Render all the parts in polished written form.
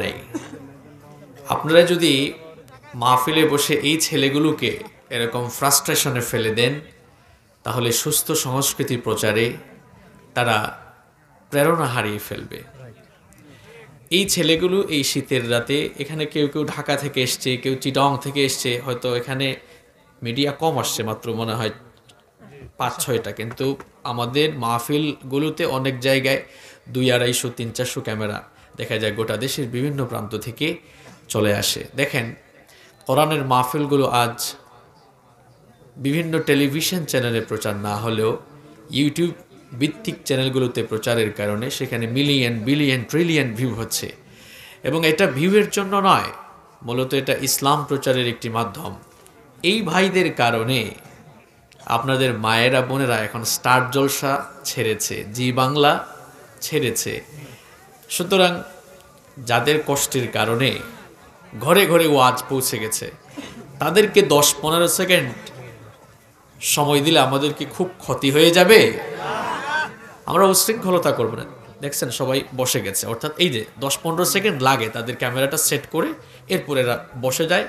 নেই। আপনারা যদি মাহফিলে বসে এই ছেলেগুলোকে এরকম ফ্রাস্ট্রেশনে ফেলে দেন, তাহলে সুস্থ সংস্কৃতি প্রচারে তারা প্রেরণা হারিয়ে ফেলবে। এই ছেলেগুলো এই শীতের রাতে এখানে কেউ কেউ ঢাকা থেকে এসছে, কেউ চিটং থেকে এসছে, হয়তো এখানে মিডিয়া কম আসছে, মাত্র মনে হয় ৫-৬টা, কিন্তু আমাদের মাহফিলগুলোতে অনেক জায়গায় ২00-২৫০-৩00 ক্যামেরা দেখা যায়, গোটা দেশের বিভিন্ন প্রান্ত থেকে চলে আসে। দেখেন, কোরআনের মাহফিলগুলো আজ বিভিন্ন টেলিভিশন চ্যানেলে প্রচার না হলেও ইউটিউব ভিত্তিক চ্যানেলগুলোতে প্রচারের কারণে সেখানে মিলিয়ন, বিলিয়ন, ট্রিলিয়ন ভিউ হচ্ছে। এবং এটা ভিউয়ের জন্য নয়, মূলত এটা ইসলাম প্রচারের একটি মাধ্যম। এই ভাইদের কারণে আপনাদের মায়েরা বোনেরা এখন স্টার জলসা ছেড়েছে, জি বাংলা ছেড়েছে। সুতরাং যাদের কষ্টের কারণে ঘরে ঘরে ওয়াজ পৌঁছে গেছে, তাদেরকে 10-15 সেকেন্ড সময় দিলে আমাদের কি খুব ক্ষতি হয়ে যাবে? আমরা উশৃঙ্খলতা করব না। দেখছেন সবাই বসে গেছে, অর্থাৎ এই যে 10-15 সেকেন্ড লাগে তাদের ক্যামেরাটা সেট করে, এরপরে এরা বসে যায়।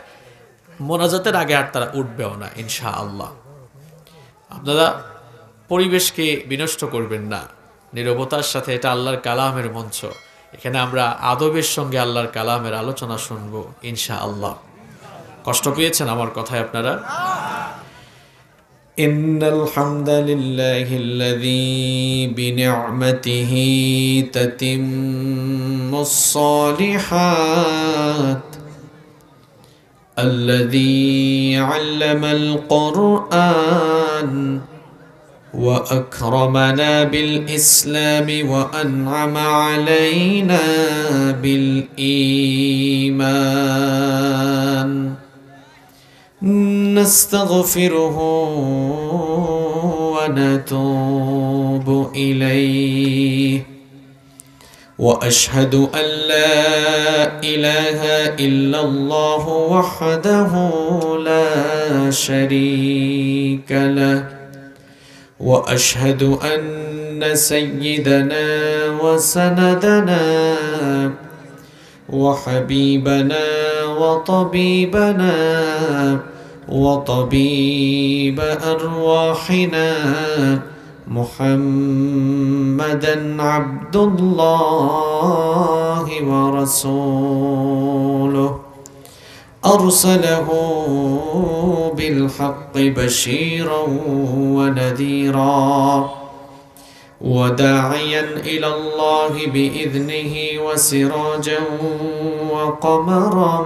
মোনাজাতের আগে আর তারা উঠবেও না ইনশাআল্লাহ। আপনারা পরিবেশকে বিনষ্ট করবেন না, নীরবতার সাথে। এটা আল্লাহর কালামের মঞ্চ, এখানে আমরা আদবের সঙ্গে আল্লাহর কালামের আলোচনা শুনবো ইনশাআল্লাহ। কষ্ট পেয়েছেন আমার কথায় আপনারা? ইন্নাল হামদালিল্লাহিল্লাযী বিনি'মাতিহি তাতিম্মুস সালিহাত الذي علم القرآن وأكرمنا بالإسلام وأنعم علينا بالإيمان نستغفره ونتوب إليه وأشهد أن لا إله إلا الله وحده لا شريك له وأشهد أن سيدنا وسندنا وحبيبنا وطبيبنا وطبيب أرواحنا محمدا عبد الله ورسوله أرسله بالحق بشيرا ونذيرا وداعيا إلى الله بإذنه وسراجا وقمرا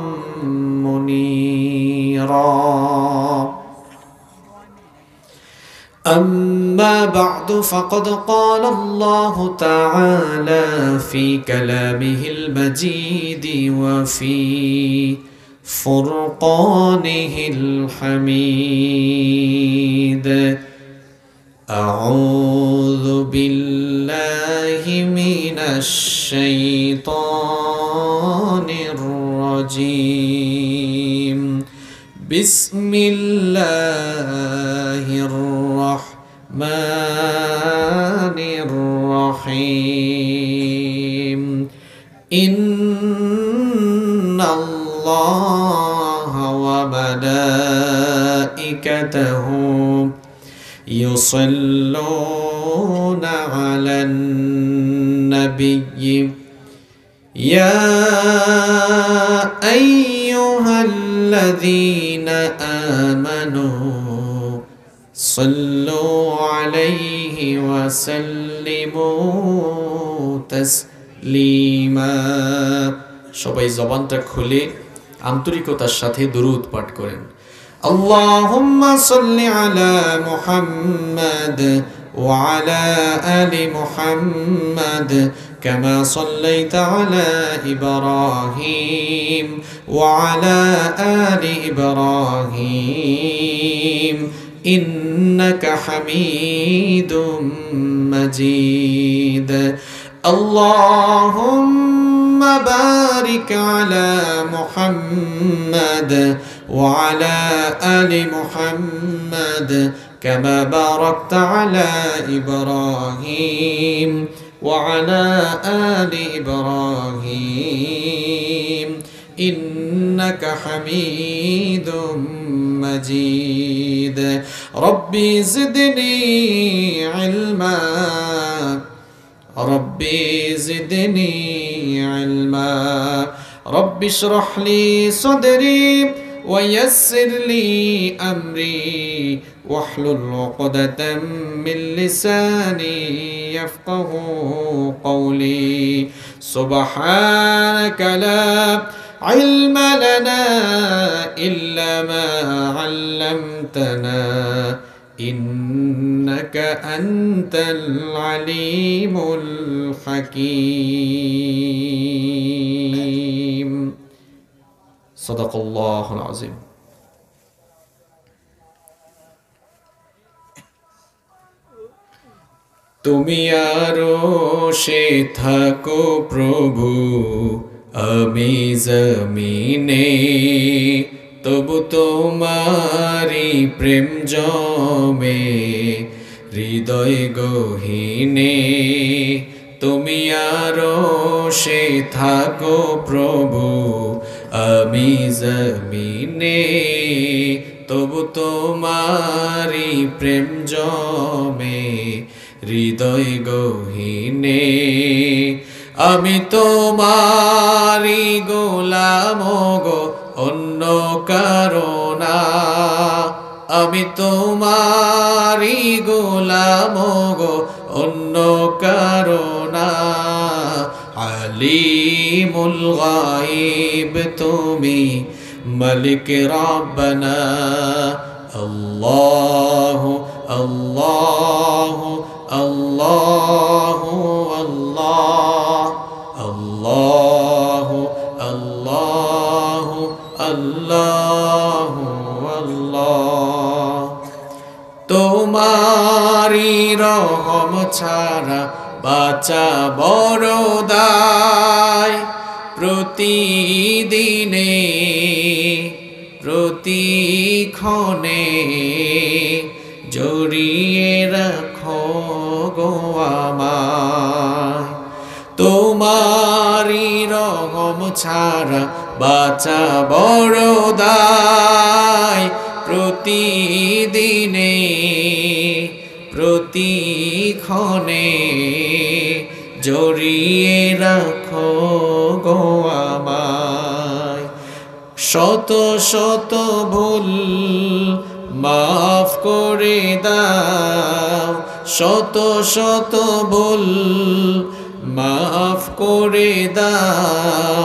منيرا أما بعد فقد قال الله تعالى في كلامه المجيد وفي فرقانه الحميد أعوذ بالله من الشيطان الرجيم بسم الله الرحمن الرحيم إن الله وملائكته يصلون على النبي يا أيها الذين آمنوا صلوا عليه وسلموا تسليما সবাই জবানটা খুলে আন্তরিকতার সাথে দুরূদ পাঠ করেন। اللهم صل على محمد وعلى آل محمد كما صليت على إبراهيم وعلى آل إبراهيم إنك حميد مجيد اللهم بارك على محمد وعلى آل محمد كما باركت على إبراهيم وعلى آل إبراهيم إنك حميد مجيد ربي زدني علما ربي زدني علما ربي اشرح لي صدري ويسر لي أمري واحلل عقدة من لساني يفقه قولي سبحانك لا علم لنا إلا ما علمتنا إنك أنت العليم الحكيم صدق الله العظيم তুমি আরশে থাকো প্রভু আমি জমিনে তবু তোমারি প্রেম জমে হৃদয় গহীনে তুমি আরশে থাকো প্রভু আমি জমিনে তবু তোমারি প্রেম জমে হৃদয় গহীনে আমি তোমারি গোলাম গো অন্য কারো না আমি তোমারি গোলাম গো অন্য কারো না আলিমুল গায়ব তুমি মালিক রব্বানা আল্লাহু আল্লাহু আল্লাহু আল্লাহু আল্লাহু আল্লাহু আল্লাহ তোমারি রহম ছাড়া বাঁচা বড় দায় প্রতিদিনে প্রতিক্ষণে জড়িয়ে রাখো গো আমায় তোমারি রহম ছাড়া বাঁচা বড় দায় প্রতিদিনে প্রতিক্ষণে জড়িয়ে রাখো গো আমায় শত শত ভুল মাফ করে দাও শত শত ভুল মাফ করে দাও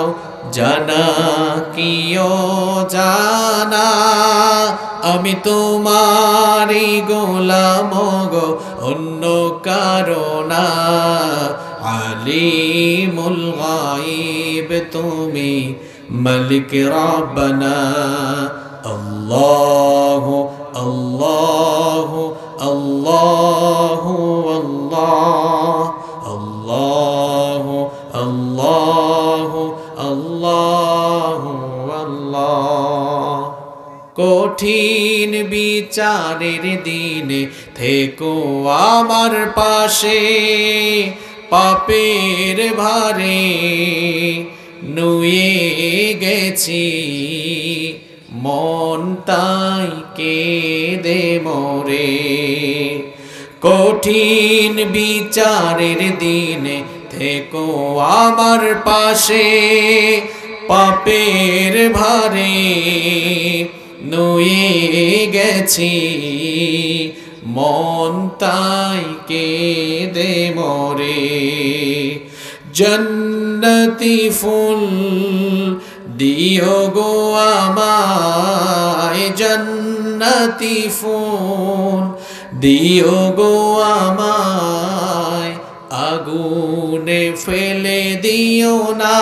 জানা কিও জানা আমি তোমারি গোলাম গো অন্য কারো না আলিমুল গায়ব তুমি মালিক রব্বানা আল্লাহু আল্লাহু আল্লাহু আল্লাহু আল্লাহু আল্লাহু আল্লাহ কঠিন বিচারের দিনে থেকো আমার পাশে পাপের ভারে নুয়ে গেছি মন তাই কেঁদে মরে কঠিন বিচারের দিনে থেকো আমার পাশে পাপের ভারে নুয়ে গেছি মন তাই কেঁদে মরে জন্নতি ফুল দিও গো আমায় জন্নতি ফুল দিও গো আমায় আগুনে ফেলে দিও না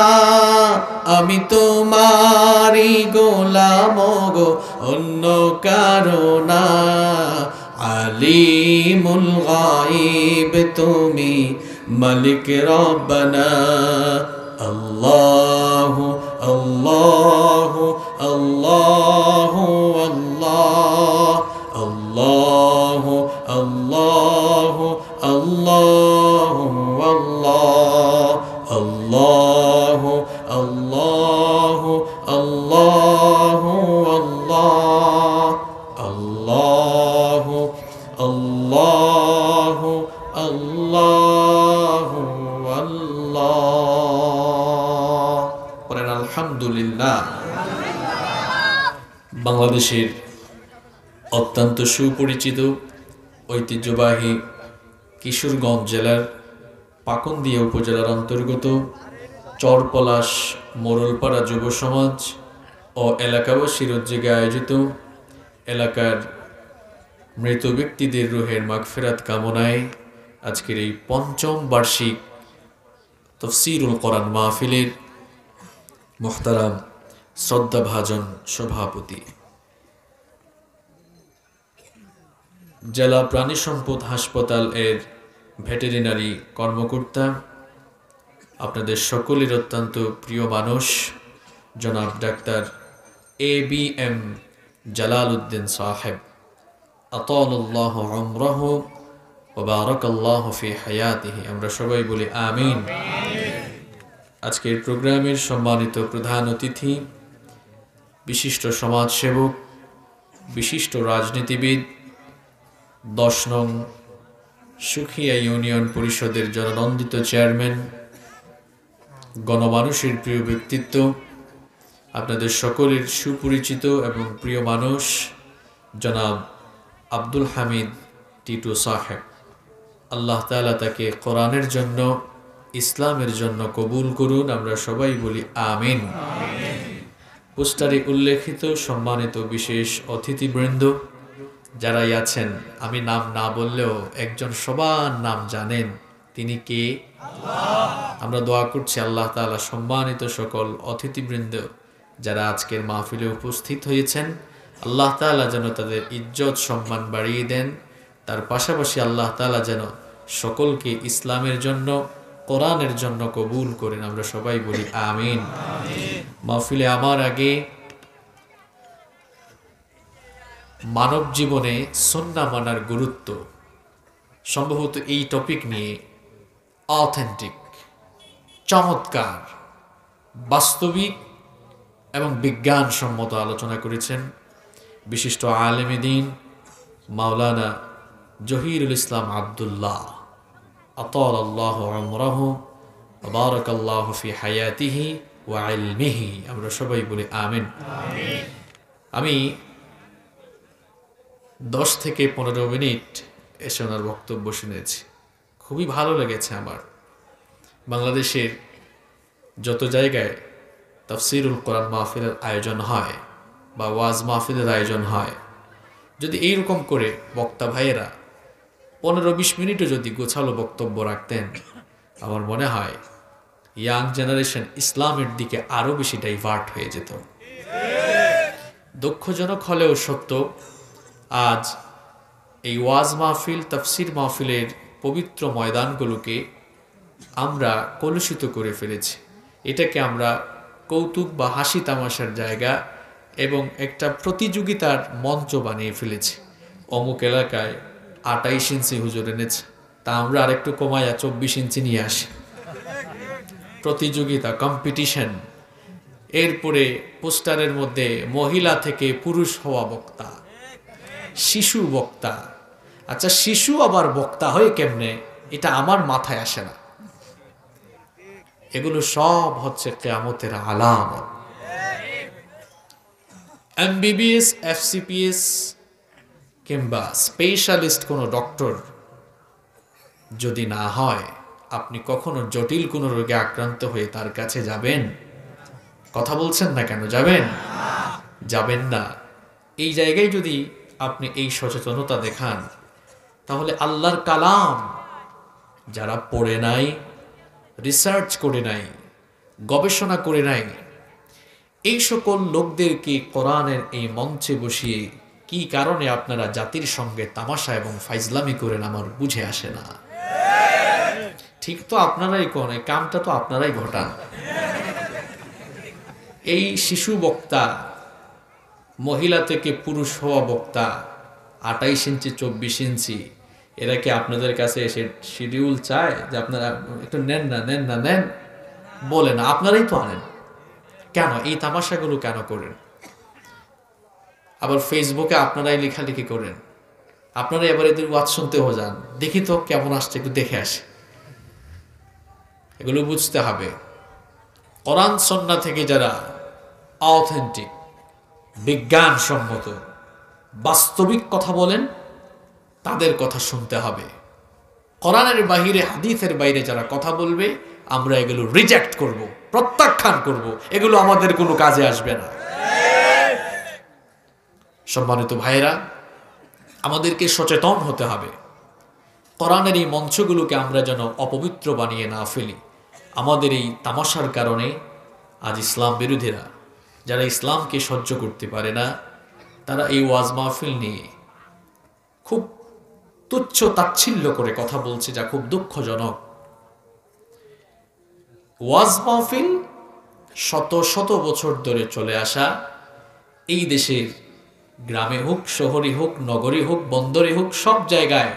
আমি তোমারি গোলাম গো অন্য কারো না আলিমুল গায়ব তুমি মালিক রব্বানা আল্লাহু আল্লাহু আল্লাহু আল্লাহু আল্লাহু আল্লাহু আল্লাহু আল্লাহু আল্লাহ আল্লাহু আল্লাহু আল্লাহু আল্লাহু আল্লাহু আল্লাহ। বলেন আলহামদুলিল্লাহ। বাংলাদেশের অত্যন্ত সুপরিচিত ঐতিহ্যবাহী কিশোরগঞ্জ জেলার পাকুন্দিয়া উপজেলার অন্তর্গত চরপলাশ মোড়লপাড়া যুব সমাজ ও এলাকাবাসীর উদ্যোগে আয়োজিত এলাকার মৃত ব্যক্তিদের রুহের মাগফিরাত কামনায় আজকের এই পঞ্চম বার্ষিক তাফসীরুল কোরআন মাহফিলের মুহতারাম শ্রদ্ধাভাজন সভাপতি, জেলা প্রাণী সম্পদ হাসপাতাল এর ভেটেরিনারি কর্মকর্তা, আপনাদের সকলের অত্যন্ত প্রিয় মানুষ জনাব ডাক্তার ABM জালাল উদ্দিন সাহেব, আতালাল্লাহু উমরাহু ওয়া বারাকাল্লাহু ফি হায়াতিহি। আমরা সবাই বলি আমিন। আজকের প্রোগ্রামের সম্মানিত প্রধান অতিথি, বিশিষ্ট সমাজসেবক, বিশিষ্ট রাজনীতিবিদ, 10 নং সুখিয়া ইউনিয়ন পরিষদের জননন্দিত চেয়ারম্যান, গণমানুষের প্রিয় ব্যক্তিত্ব, আপনাদের সকলের সুপরিচিত এবং প্রিয় মানুষ জনাব আব্দুল হামিদ টিটু সাহেব। আল্লাহ তাআলা তাকে কোরআনের জন্য, ইসলামের জন্য কবুল করুন। আমরা সবাই বলি আমিন। পোস্টারে উল্লেখিত সম্মানিত বিশেষ অতিথিবৃন্দ যারাই আছেন, আমি নাম না বললেও একজন সবার নাম জানেন, তিনি কে? আমরা দোয়া করছি আল্লাহ তাআলা সম্মানিত সকল অতিথিবৃন্দ যারা আজকের মাহফিলে উপস্থিত হয়েছেন, আল্লাহ তাআলা যেন তাদের ইজ্জত সম্মান বাড়িয়ে দেন। তার পাশাপাশি আল্লাহ তাআলা যেন সকলকে ইসলামের জন্য, কোরআনের জন্য কবুল করেন। আমরা সবাই বলি আমিন। মাহফিলে আমার আগে মানব জীবনে সুন্নাহ মানার গুরুত্ব, সম্ভবত এই টপিক নিয়ে অথেন্টিক, চমৎকার, বাস্তবিক এবং বিজ্ঞানসম্মত আলোচনা করেছেন বিশিষ্ট আলেমে দ্বীন মাওলানা জহিরুল ইসলাম আব্দুল্লাহ, আতালাল্লাহু উমরাহু ওয়া বারাকাল্লাহু ফি হায়াতিহি ওয়া ইলমিহি। আমরা সবাই বলি আমিন। আমি 10 থেকে 15 মিনিট এসে ওনার বক্তব্য শুনেছি, খুবই ভালো লেগেছে আমার। বাংলাদেশের যত জায়গায় তাফসীরুল কোরআন মাহফিলের আয়োজন হয় বা ওয়াজ মাহফিলের আয়োজন হয়, যদি এইরকম করে বক্তা ভাইয়েরা 15-20 মিনিটও যদি গোছালো বক্তব্য রাখতেন, আমার মনে হয় ইয়াং জেনারেশন ইসলামের দিকে আরো বেশি ডাইভার্ট হয়ে যেত। দুঃখজনক হলেও সত্য, আজ এই ওয়াজ মাহফিল, তাফসীর মাহফিলের পবিত্র ময়দানগুলোকে আমরা কলুষিত করে ফেলেছি। এটাকে আমরা কৌতুক বা হাসি তামাশার জায়গা এবং একটা প্রতিযোগিতার মঞ্চ বানিয়ে ফেলেছি। অমুক এলাকায় 28 ইঞ্চি হুজুর এনেছে, তা আমরা আরেকটু কমায়া 24 ইঞ্চি নিয়ে আসি। প্রতিযোগিতা, কম্পিটিশন। এরপরে পোস্টারের মধ্যে মহিলা থেকে পুরুষ হওয়া বক্তা, শিশু বক্তা। আচ্ছা, শিশু আবার বক্তা হয় কেমনে? এটা আমার মাথায় আসে না। এগুলো সব হচ্ছে কিয়ামতের আলামত। MBBS, FCPS কিংবা স্পেশালিস্ট কোনো ডক্টর যদি না হয়, আপনি কখনো জটিল কোনো রোগে আক্রান্ত হয়ে তার কাছে যাবেন? কথা বলছেন না কেন? যাবেন? যাবেন না। এই জায়গায় যদি আপনি এই সচেতনতা দেখান, তাহলে আল্লাহর কালাম যারা পড়ে নাই, রিসার্চ করে নাই, গবেষণা করে নাই, এই সকল লোকদেরকে কোরআনের এই মঞ্চে বসিয়ে কি কারণে আপনারা জাতির সঙ্গে তামাশা এবং ফাইজলামি করেন আমার বুঝে আসে না। ঠিক তো আপনারাই কোন, এই কামটা তো আপনারাই ঘটান। এই শিশু বক্তা, মহিলা থেকে পুরুষ হওয়া বক্তা, 28 ইঞ্চি 24 ইঞ্চি, এরা কি আপনাদের কাছে এসে শিডিউল চায় যে আপনারা একটু নেন না, নেন না, নেন? বলে না, আপনারাই তো আনেন। কেন এই তামাশাগুলো কেন করেন? আবার ফেসবুকে আপনারাই লেখালেখি করেন, আপনারা এবার এদের ওয়াজ শুনতেও যান, দেখি তো কেমন আসছে, একটু দেখে আসে। এগুলো বুঝতে হবে, কোরআন সুন্নাহ থেকে যারা অথেন্টিক, বিজ্ঞানসম্মত, বাস্তবিক কথা বলেন তাদের কথা শুনতে হবে। কোরআনের বাইরে, হাদিসের বাইরে যারা কথা বলবে আমরা এগুলো রিজেক্ট করব, প্রত্যাখ্যান করব, এগুলো আমাদের কোনো কাজে আসবে না। সম্মানিত ভাইরা, আমাদেরকে সচেতন হতে হবে। কোরআনের এই মঞ্চগুলোকে আমরা যেন অপবিত্র বানিয়ে না ফেলি। আমাদের এই তামাশার কারণে আজ ইসলাম বিরোধীরা, যারা ইসলামকে সহ্য করতে পারে না, তারা এই ওয়াজ মাহফিল নিয়ে খুব তুচ্ছ তাচ্ছিল্য করে কথা বলছে, যা খুব দুঃখজনক। ওয়াজ মাহফিল শত শত বছর ধরে চলে আসা, এই দেশের গ্রামে হোক, শহরে হোক, নগরে হোক, বন্দরে হোক, সব জায়গায়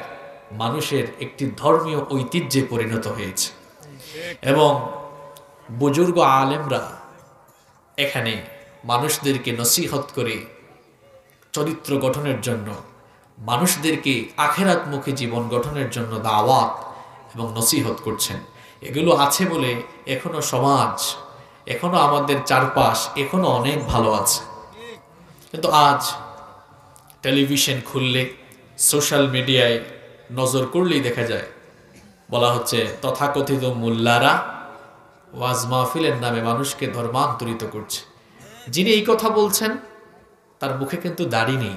মানুষের একটি ধর্মীয় ঐতিহ্যে পরিণত হয়েছে। এবং বুজুর্গ আলেমরা এখানে মানুষদেরকে নসিহত করে চরিত্র গঠনের জন্য, মানুষদেরকে আখেরাতমুখী জীবন গঠনের জন্য দাওয়াত এবং নসিহত করছেন। এগুলো আছে বলে এখনো সমাজ, এখনো আমাদের চারপাশ এখনো অনেক ভালো আছে। কিন্তু আজ টেলিভিশন খুললে, সোশ্যাল মিডিয়ায় নজর করলেই দেখা যায়, বলা হচ্ছে তথাকথিত মোল্লারা ওয়াজ মাহফিলের নামে মানুষকে ধর্মান্তরিত করছে। যিনি এই কথা বলছেন তার মুখে কিন্তু দাড়ি নেই,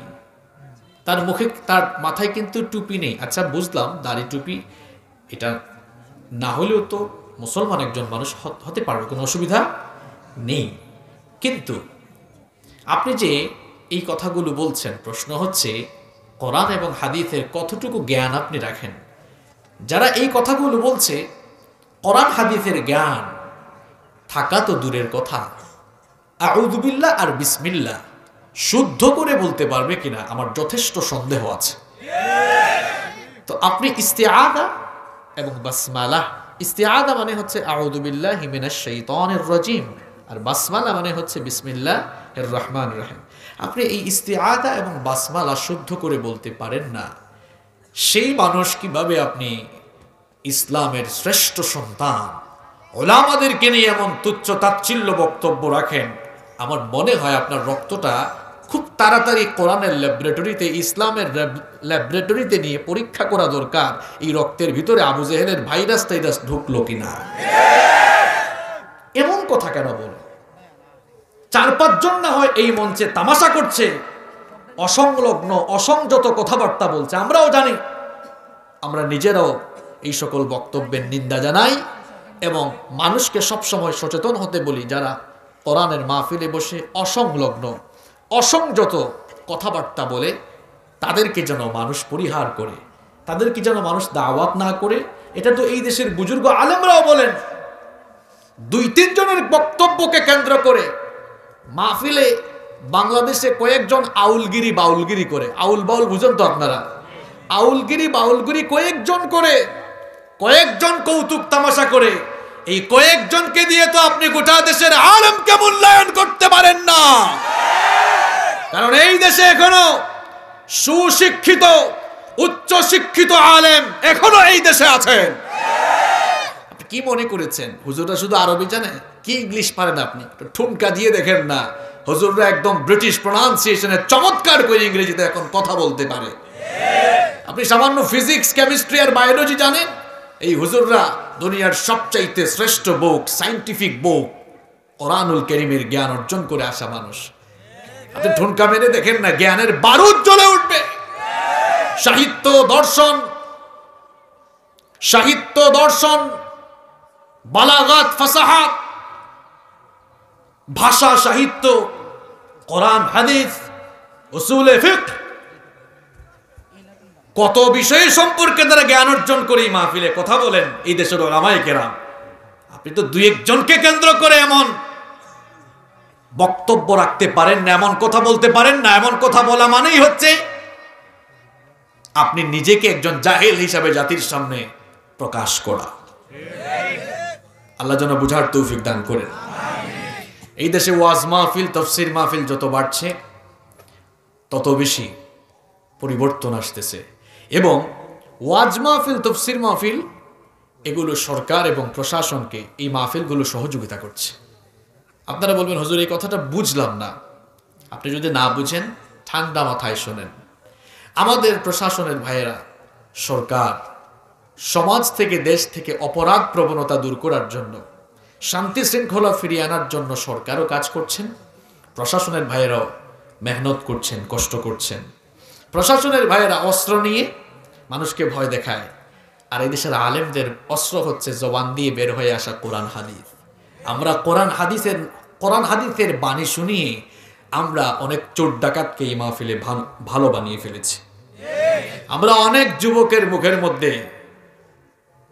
তার মাথায় কিন্তু টুপি নেই। আচ্ছা বুঝলাম, দাড়ি টুপি এটা না হলেও তো মুসলমান একজন মানুষ হতে পারবে, কোনো অসুবিধা নেই। কিন্তু আপনি যে এই কথাগুলো বলছেন, প্রশ্ন হচ্ছে কোরআন এবং হাদিসের কতটুকু জ্ঞান আপনি রাখেন? যারা এই কথাগুলো বলছে, কোরআন হাদিসের জ্ঞান থাকা তো দূরের কথা, আউযু বিল্লাহ আর বিসমিল্লাহ শুদ্ধ করে বলতে পারবে কিনা আমার যথেষ্ট সন্দেহ আছে। তো আপনি ইস্তিআযা এবং বাসমালা, ইস্তিআযা মানে হচ্ছে আউযু বিল্লাহি মিনাশ শাইতানির রাজিম, আর বাসমালা মানে হচ্ছে বিসমিল্লাহির রহমানির রহিম। আপনি এই ইস্তিআযা এবং বাসমালা শুদ্ধ করে বলতে পারেন না, সেই মানুষ কিভাবে আপনি ইসলামের শ্রেষ্ঠ সন্তান ওলামাদেরকে নিয়ে এমন তুচ্ছ তাচ্ছিল্য বক্তব্য রাখেন? আমার মনে হয় আপনার রক্তটা খুব তাড়াতাড়ি কোরআনের ল্যাবরেটরিতে, ইসলামের ল্যাবরেটরিতে নিয়ে পরীক্ষা করা দরকার, এই রক্তের ভিতরে আবু জেহেলের ভাইরাস টাইরাস ঢুকলো কিনা। এমন কথা কেন বলে? 4-5 জন না হয় এই মঞ্চে তামাশা করছে, অসংলগ্ন অসংযত কথাবার্তা বলছে, আমরাও জানি, আমরা নিজেরাও এই সকল বক্তব্যের নিন্দা জানাই এবং মানুষকে সবসময় সচেতন হতে বলি, যারা কোরআনের মাহফিলে বসে অসংলগ্ন অসংযত কথাবার্তা বলে তাদেরকে যেন মানুষ পরিহার করে, তাদেরকে যেন মানুষ দাওয়াত না করে। এটা তো এই দেশের বুজুর্গ আলেমরাও বলেন। 2-3 জনের বক্তব্যকে কেন্দ্র করে মাহফিলে বাংলাদেশে কয়েকজন আউলগিরি বাউলগিরি করে, আউল বাউল বুঝেন তো আপনারা, আউলগিরি বাউলগিরি কয়েকজন করে, কয়েকজন কৌতুক তামাশা করে, এই কয়েকজনকে দিয়ে তো আপনি গোটা দেশের আলেমকে মূল্যায়ন করতে পারেন না। কারণ এই দেশে এখনো সুশিক্ষিত উচ্চ শিক্ষিত আলেম এখনো এই দেশে আছেন। আপনি কি মনে করেছেন হুজুররা শুধু আরবি জানে? কি ইংলিশ পারেন আপনি? ঠুমকা দিয়ে দেখেন না, হুজুররা একদম ব্রিটিশ প্রোনাউন্সিয়েশনে চমৎকার করে ইংরেজিতে এখন কথা বলতে পারে। আপনি সামান্য ফিজিক্স, কেমিস্ট্রি আর বায়োলজি জানেন, এই হুজুররা দুনিয়ার সবচাইতে শ্রেষ্ঠ বুক, সায়েন্টিফিক বুক কোরআনুল কারীমের জ্ঞান অর্জন করে আসা মানুষ। আপনি ঠুনকা মেরে দেখেন না, জ্ঞানের বারুদ জ্বলে উঠবে। সাহিত্য দর্শন, বালাগাত, ফাসাহাত, ভাষা সাহিত্য, কোরআন হাদিস, উসুলে ফিকহ, কত বিষয় সম্পর্কে তারা জ্ঞান অর্জন করে মাহফিলে কথা বলেন এই দেশের ওলামায়ে কেরাম। আপনি তো 2-1 জনকে কেন্দ্র করে এমন বক্তব্য রাখতে পারেন না, এমন কথা বলতে পারেন না। এমন কথা বলা মানেই হচ্ছে আপনি নিজেকে একজন জাহেল হিসাবে জাতির সামনে প্রকাশ করা। আল্লাহ যেন বুঝার তৌফিক দান করেন। এই দেশে ওয়াজ মাহফিল, তাফসীর মাহফিল যত বাড়ছে তত বেশি পরিবর্তন আসতেছে। এবং ওয়াজ মাহফিল, তাফসীর মাহফিল এগুলো সরকার এবং প্রশাসনকে এই মাহফিলগুলো সহযোগিতা করছে। আপনারা বলবেন হুজুর এই কথাটা বুঝলাম না। আপনি যদি না বুঝেন ঠান্ডা মাথায় শোনেন। আমাদের প্রশাসনের ভাইয়েরা, সরকার সমাজ থেকে, দেশ থেকে অপরাধ প্রবণতা দূর করার জন্য, শান্তি শৃঙ্খলা ফিরিয়ে আনার জন্য সরকারও কাজ করছেন, প্রশাসনের ভাইয়েরাও মেহনত করছেন, কষ্ট করছেন। প্রশাসনের ভাইয়েরা অস্ত্র নিয়ে মানুষকে ভয় দেখায়, আর এই দেশের আলেমদের অস্ত্র হচ্ছে জবান দিয়ে বের হয়ে আসা কোরআন হাদিস। আমরা কোরআন হাদিসের বাণী শুনিয়ে আমরা অনেক চোর ডাকাতকে এই মাহফিলে ভালো বানিয়ে ফেলেছি। আমরা অনেক যুবকের মুখের মধ্যে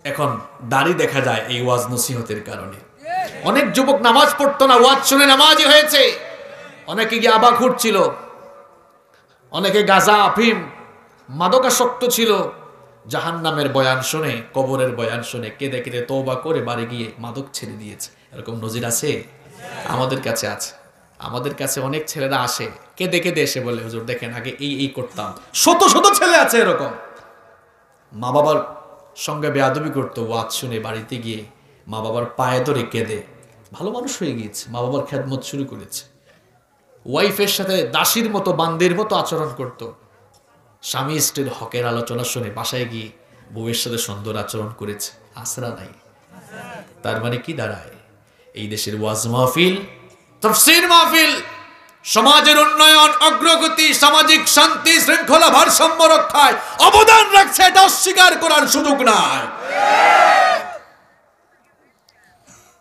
এখন দাড়ি দেখা যায় এই ওয়াজ নসিহতের কারণে। অনেক যুবক নামাজ পড়তো না, ওয়াজ শুনে নামাজি হয়েছে। অনেকে ইয়াবা ঘুরছিল, অনেকে গাঁজা, আফিম, মাদকাসক্ত ছিল। জাহান্নামের বয়ান শুনে, কবরের বয়ান শুনে কেঁদে কেঁদে তওবা করে বাড়ি গিয়ে মাদক ছেড়ে দিয়েছে। এরকম নজির আছে, আমাদের কাছে আছে। আমাদের কাছে অনেক ছেলেরা আসে, কেঁদে কেঁদে এসে বলে হুজুর দেখেন আগে এই করতাম। শত শত ছেলে আছে এরকম, মা বাবার সঙ্গে বেয়াদবি করতো, ওয়াজ শুনে বাড়িতে গিয়ে মা বাবার পায়ে ধরে কেঁদে ভালো মানুষ হয়ে গিয়েছে, মা বাবার খেদমত শুরু করেছে। ওয়াইফের সাথে দাসীর মতো, বান্দির মতো আচরণ করত। স্বামী স্ত্রীর হকের আলোচনা শুনে বাসায় গিয়ে বউয়ের সাথে সুন্দর আচরণ করেছে। আসরা নাই। তার মানে কি দাঁড়ায়? এই দেশের ওয়াজ মাহফিল, তাফসীর মাহফিল সমাজের উন্নয়ন, অগ্রগতি, সামাজিক শান্তি শৃঙ্খলা, ভারসাম্য রক্ষায় অবদান রাখছে, এটা অস্বীকার করার সুযোগ নাই।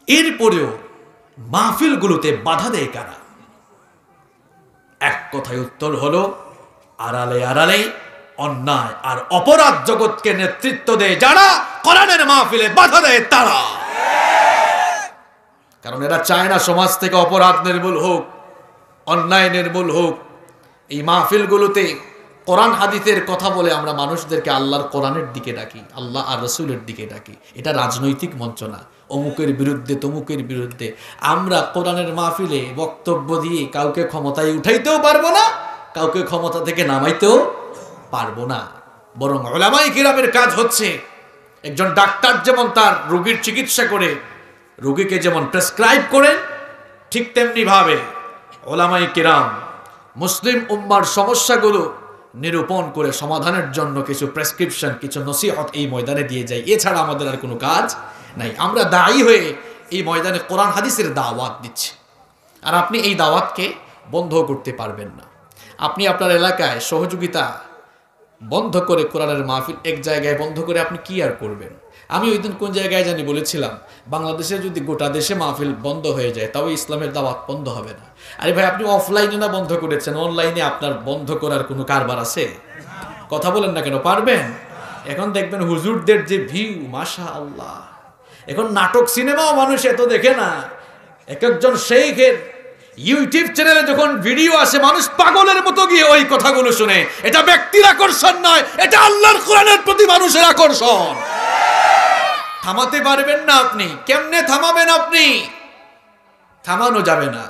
এরপরেও মাহফিলগুলোতে বাধা দেয় কারা? এক কথায় উত্তর হলো আড়ালে আড়ালে অন্যায় আর অপরাধ জগৎকে নেতৃত্ব দেয় যারা, কোরআনের মাহফিলে বাধা দেয় তারা। কারণ এরা চায় না সমাজ থেকে অপরাধ নির্মূল হোক, অন্যায় নির্মূল হোক। এই মাহফিলগুলোতে কোরআন হাদিসের কথা বলে আমরা মানুষদেরকে আল্লাহর কোরআনের দিকে ডাকি, আল্লাহ আর রাসূলের দিকে ডাকি। এটা রাজনৈতিক মঞ্চ না, অমুকের বিরুদ্ধে তমুকের বিরুদ্ধে। আমরা কোরআনের মাহফিলে বক্তব্য দিয়ে কাউকে ক্ষমতায় উঠাইতেও পারবো না, কাউকে ক্ষমতা থেকে নামাইতেও পারবো না। বরং উলামায়ে কিরামের কাজ হচ্ছে, একজন ডাক্তার যেমন তার রোগীর চিকিৎসা করে, রোগীকে যেমন প্রেসক্রাইব করেন, ঠিক তেমনি ভাবে উলামায়ে কিরাম মুসলিম উম্মার সমস্যাগুলো নিরূপণ করে সমাধানের জন্য কিছু প্রেসক্রিপশন, কিছু নসিহত এই ময়দানে দিয়ে যায়। এছাড়া আমাদের আর কোনো কাজ নাই। আমরা দায়ী হয়ে এই ময়দানে কোরআন হাদিসের দাওয়াত দিচ্ছি, আর আপনি এই দাওয়াতকে বন্ধ করতে পারবেন না। আপনি আপনার এলাকায় সহযোগিতা বন্ধ করে কোরআনের মাহফিল এক জায়গায় বন্ধ করে আপনি কি আর করবেন? আমি ওই দিন কোন জায়গায় জানি বলেছিলাম, বাংলাদেশে যদি গোটা দেশে মাহফিল বন্ধ হয়ে যায় তাও ইসলামের দাওয়াত বন্ধ হবে না। আরে ভাই, আপনি অফলাইনে না বন্ধ করেছেন, অনলাইনে আপনার বন্ধ করার কোনো কারবার আছে? কথা বলেন না কেন? পারবেন? এখন দেখবেন হুজুরদের যে ভিউ, মাশাআল্লাহ। এখন নাটক সিনেমাও মানুষ এত দেখে না। এক একজন শেখের ইউটিউব চ্যানেলে যখন ভিডিও আসে, মানুষ পাগলের মতো গিয়ে ওই কথাগুলো শুনে। এটা ব্যক্তির আকর্ষণ নয়, এটা আল্লাহর কোরআনের প্রতি মানুষের আকর্ষণ। থামাতে পারবেন না আপনি। কেমনে থামাবেন আপনি? থামানো যাবে না।